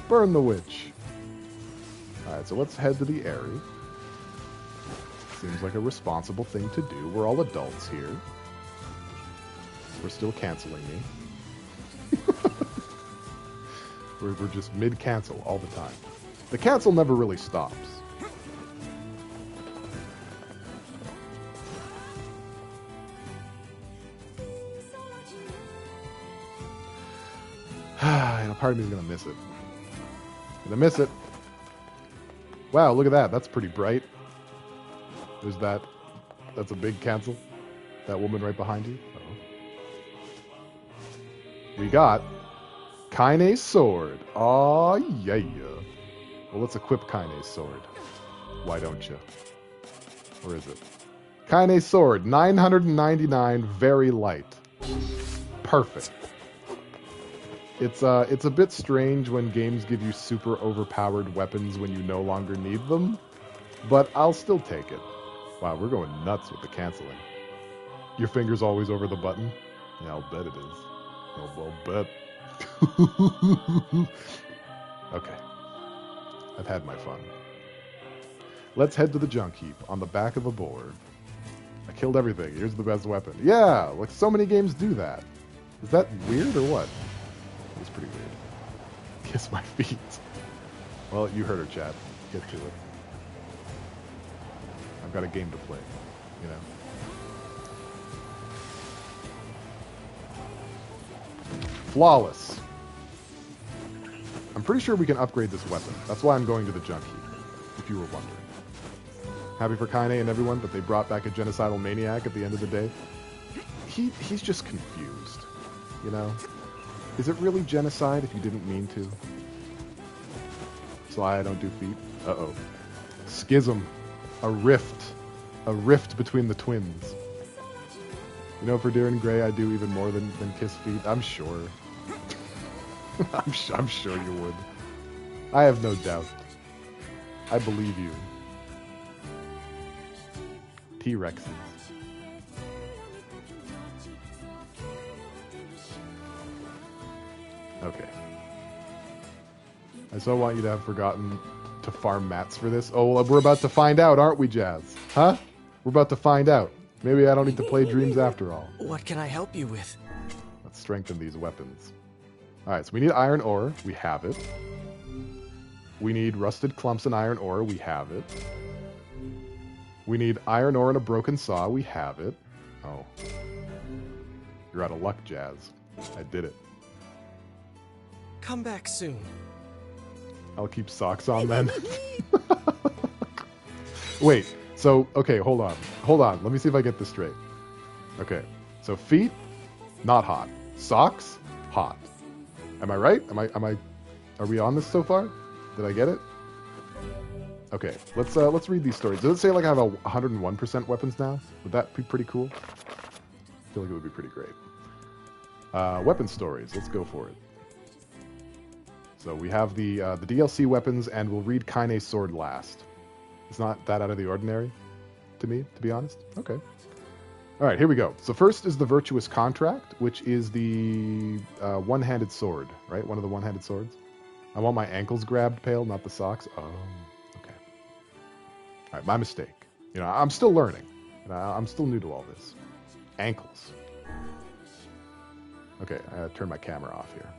Burn the witch. Alright, so let's head to the Eyrie. Seems like a responsible thing to do. We're all adults here. We're still canceling me. we're just mid-cancel all the time. The cancel never really stops. And a part of me is going to miss it. Gonna miss it. Wow, look at that. That's pretty bright. There's that. That's a big cancel. That woman right behind you. Uh-oh. We got Kaine's sword. Aw, yeah. Well, let's equip Kaine's sword. Why don't you? Where is it? Kaine's sword. 999. Very light. Perfect. It's a bit strange when games give you super overpowered weapons when you no longer need them, but I'll still take it. Wow, we're going nuts with the canceling. Your finger's always over the button? Yeah, I'll bet it is. I'll bet. Okay. I've had my fun. Let's head to the junk heap on the back of a board. I killed everything. Here's the best weapon. Yeah, like so many games do that. Is that weird or what? It's pretty weird. Kiss my feet. Well, you heard her, Chad. Get to it. I've got a game to play, you know. Flawless. I'm pretty sure we can upgrade this weapon. That's why I'm going to the junk heap, if you were wondering. Happy for Kaine and everyone that they brought back a genocidal maniac at the end of the day. He's just confused, you know. Is it really genocide if you didn't mean to? Sly, I don't do feet. Uh-oh. Schism. A rift. A rift between the twins. You know, for Deer and Grey, I do even more than kiss feet. I'm sure. I'm sure you would. I have no doubt. I believe you. T-Rexes. Okay. I so want you to have forgotten to farm mats for this. Oh, well, we're about to find out, aren't we, Jazz? Huh? We're about to find out. Maybe I don't need to play Dreams after all. What can I help you with? Let's strengthen these weapons. Alright, so we need iron ore. We have it. We need rusted clumps and iron ore. We have it. We need iron ore and a broken saw. We have it. Oh. You're out of luck, Jazz. I did it. Come back soon. I'll keep socks on then. Wait, so, okay, hold on. Hold on, let me see if I get this straight. Okay, so feet, not hot. Socks, hot. Am I right? Are we on this so far? Did I get it? Okay, let's read these stories. Does it say like I have a 101% weapons now? Would that be pretty cool? I feel like it would be pretty great. Weapon stories, let's go for it. So we have the DLC weapons, and we'll read Kaine's sword last. It's not that out of the ordinary to me, to be honest. Okay. All right, here we go. So first is the Virtuous Contract, which is the one-handed sword, right? One of the one-handed swords. I want my ankles grabbed, Pale, not the socks. Oh, okay. All right, my mistake. You know, I'm still learning. You know, I'm still new to all this. Ankles. Okay, I gotta turn my camera off here.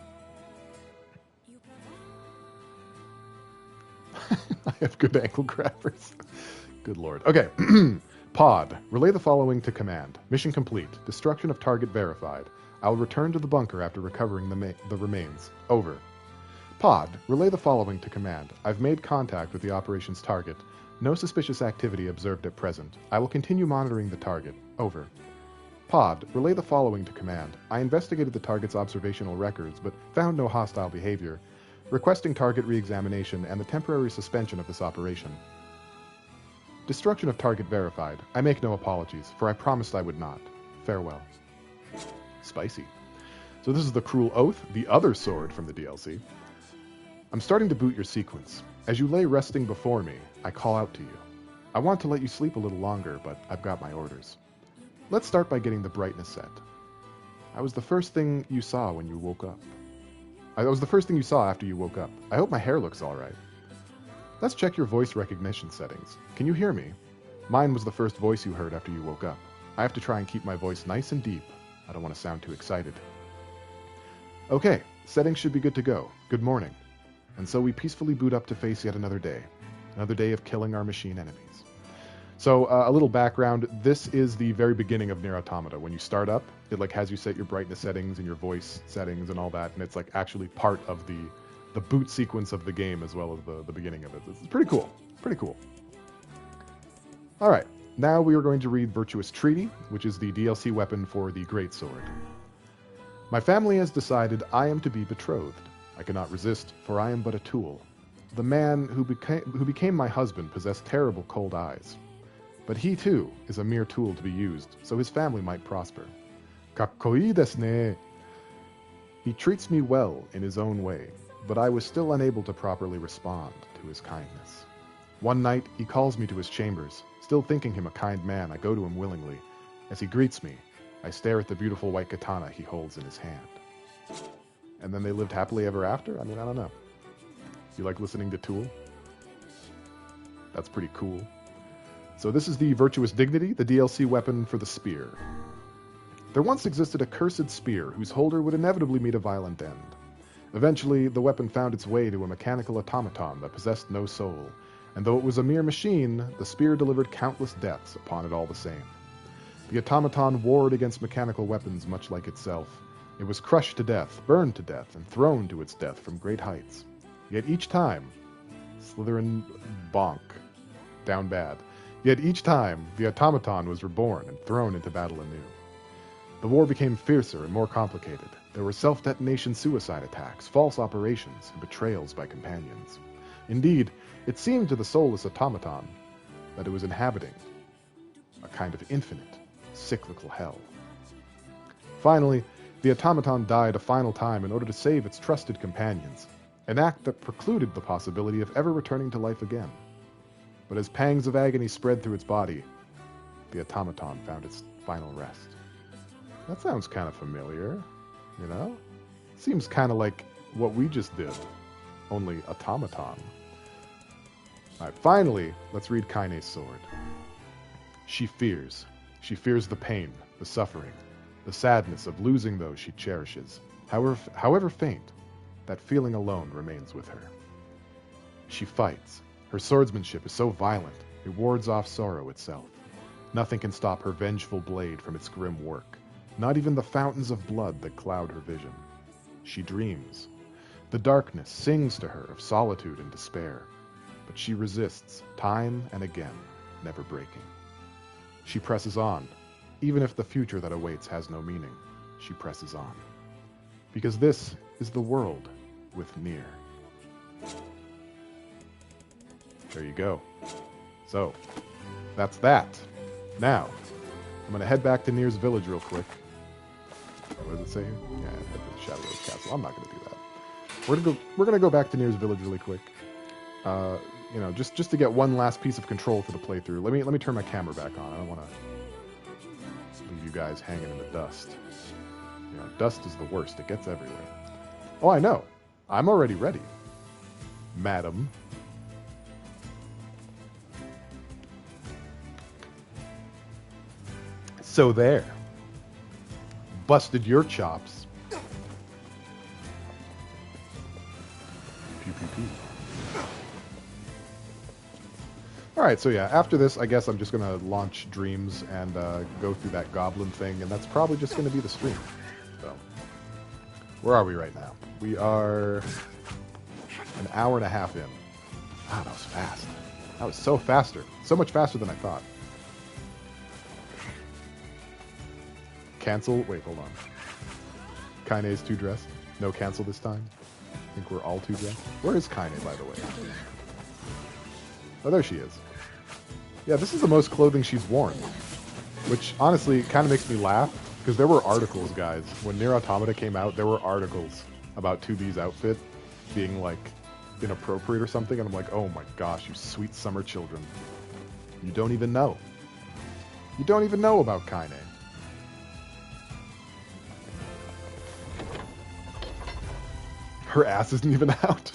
I have good ankle grabbers. Good lord. Okay. Pod, relay the following to command. Mission complete. Destruction of target verified. I'll return to the bunker after recovering the remains. Over. Pod, relay the following to command. I've made contact with the operation's target. No suspicious activity observed at present. I will continue monitoring the target. Over. Pod, relay the following to command. I investigated the target's observational records, but found no hostile behavior. Requesting target re-examination and the temporary suspension of this operation. Destruction of target verified. I make no apologies, for I promised I would not. Farewell. Spicy. So this is the Cruel Oath, the other sword from the DLC. I'm starting to boot your sequence. As you lay resting before me, I call out to you. I want to let you sleep a little longer, but I've got my orders. Let's start by getting the brightness set. I was the first thing you saw when you woke up. I was the first thing you saw after you woke up. I hope my hair looks all right. Let's check your voice recognition settings. Can you hear me? Mine was the first voice you heard after you woke up. I have to try and keep my voice nice and deep. I don't want to sound too excited. Okay, settings should be good to go. Good morning. And so we peacefully boot up to face yet another day. Another day of killing our machine enemies. So a little background, this is the very beginning of NieR Automata. When you start up, it like has you set your brightness settings and your voice settings and all that, and it's like actually part of the boot sequence of the game as well as the beginning of it. It's pretty cool. Pretty cool. All right, now we are going to read Virtuous Treaty, which is the DLC weapon for the Great Sword. My family has decided I am to be betrothed. I cannot resist, for I am but a tool. The man who became my husband possessed terrible cold eyes. But he, too, is a mere tool to be used, so his family might prosper. Kakkoi desu ne. He treats me well in his own way, but I was still unable to properly respond to his kindness. One night, he calls me to his chambers. Still thinking him a kind man, I go to him willingly. As he greets me, I stare at the beautiful white katana he holds in his hand. And then they lived happily ever after? I mean, I don't know. You like listening to Tool? That's pretty cool. So this is the Virtuous Dignity, the DLC weapon for the spear. There once existed a cursed spear whose holder would inevitably meet a violent end. Eventually, the weapon found its way to a mechanical automaton that possessed no soul, and though it was a mere machine, the spear delivered countless deaths upon it all the same. The automaton warred against mechanical weapons much like itself. It was crushed to death, burned to death, and thrown to its death from great heights. Yet each time, Slytherin bonk, down bad. Yet each time, the automaton was reborn and thrown into battle anew. The war became fiercer and more complicated. There were self-detonation suicide attacks, false operations, and betrayals by companions. Indeed, it seemed to the soulless automaton that it was inhabiting a kind of infinite, cyclical hell. Finally, the automaton died a final time in order to save its trusted companions, an act that precluded the possibility of ever returning to life again. But as pangs of agony spread through its body, the automaton found its final rest. That sounds kind of familiar, you know? Seems kind of like what we just did, only automaton. Alright, finally, let's read Kaine's sword. She fears. She fears the pain, the suffering, the sadness of losing those she cherishes. However faint, that feeling alone remains with her. She fights. Her swordsmanship is so violent, it wards off sorrow itself. Nothing can stop her vengeful blade from its grim work, not even the fountains of blood that cloud her vision. She dreams. The darkness sings to her of solitude and despair, but she resists time and again, never breaking. She presses on, even if the future that awaits has no meaning. She presses on. Because this is the world with NieR. There you go. So, that's that. Now, I'm going to head back to NieR's village real quick. What does it say here? Yeah, head to the Shadowless Castle. I'm not going to do that. We're going to go back to NieR's village really quick. You know, just to get one last piece of control for the playthrough. Let me turn my camera back on. I don't want to guys hanging in the dust. You know, dust is the worst. It gets everywhere. Oh, I know. I'm already ready, madam. So there. Busted your chops. Pew, pew, pew. Alright, so yeah, after this, I guess I'm just going to launch Dreams and go through that goblin thing, and that's probably just going to be the stream. So, where are we right now? We are an hour and a half in. Wow, that was fast. That was so faster. So much faster than I thought. Cancel? Wait, hold on. Kaine's too dressed? No cancel this time? I think we're all too dressed. Where is Kaine, by the way? Oh, there she is. Yeah, this is the most clothing she's worn. Which, honestly, kind of makes me laugh. Because there were articles, guys. When NieR Automata came out, there were articles about 2B's outfit being, like, inappropriate or something. And I'm like, oh my gosh, you sweet summer children. You don't even know. You don't even know about Kaine. Her ass isn't even out.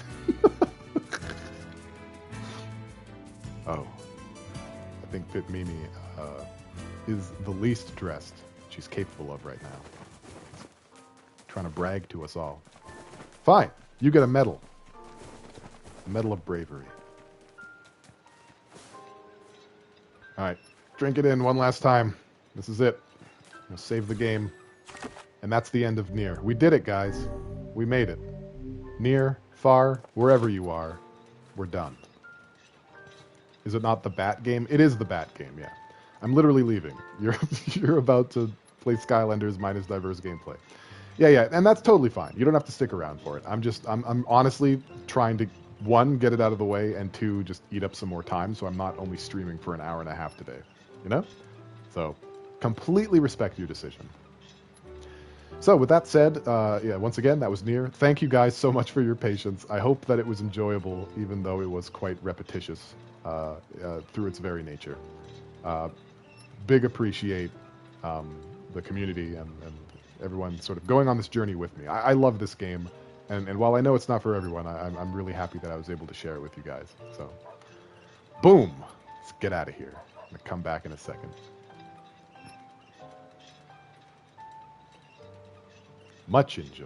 Oh. I think Pit Mimi is the least dressed she's capable of right now. Trying to brag to us all. Fine. You get a medal. A medal of bravery. Alright. Drink it in one last time. This is it. We'll save the game. And that's the end of NieR. We did it, guys. We made it. Near, far, wherever you are, we're done. Is it not the Bat game? It is the Bat game, yeah. I'm literally leaving. You're about to play Skylanders minus diverse gameplay. Yeah, and that's totally fine. You don't have to stick around for it. I'm honestly trying to, one, get it out of the way, and two, just eat up some more time so I'm not only streaming for an hour and a half today. You know? So, completely respect your decision. So, with that said, yeah, once again, that was NieR. Thank you guys so much for your patience. I hope that it was enjoyable, even though it was quite repetitious through its very nature. Big appreciate the community and everyone sort of going on this journey with me. I love this game, and while I know it's not for everyone, I'm really happy that I was able to share it with you guys. So, boom! Let's get out of here. I'm going to come back in a second. Much enjoy.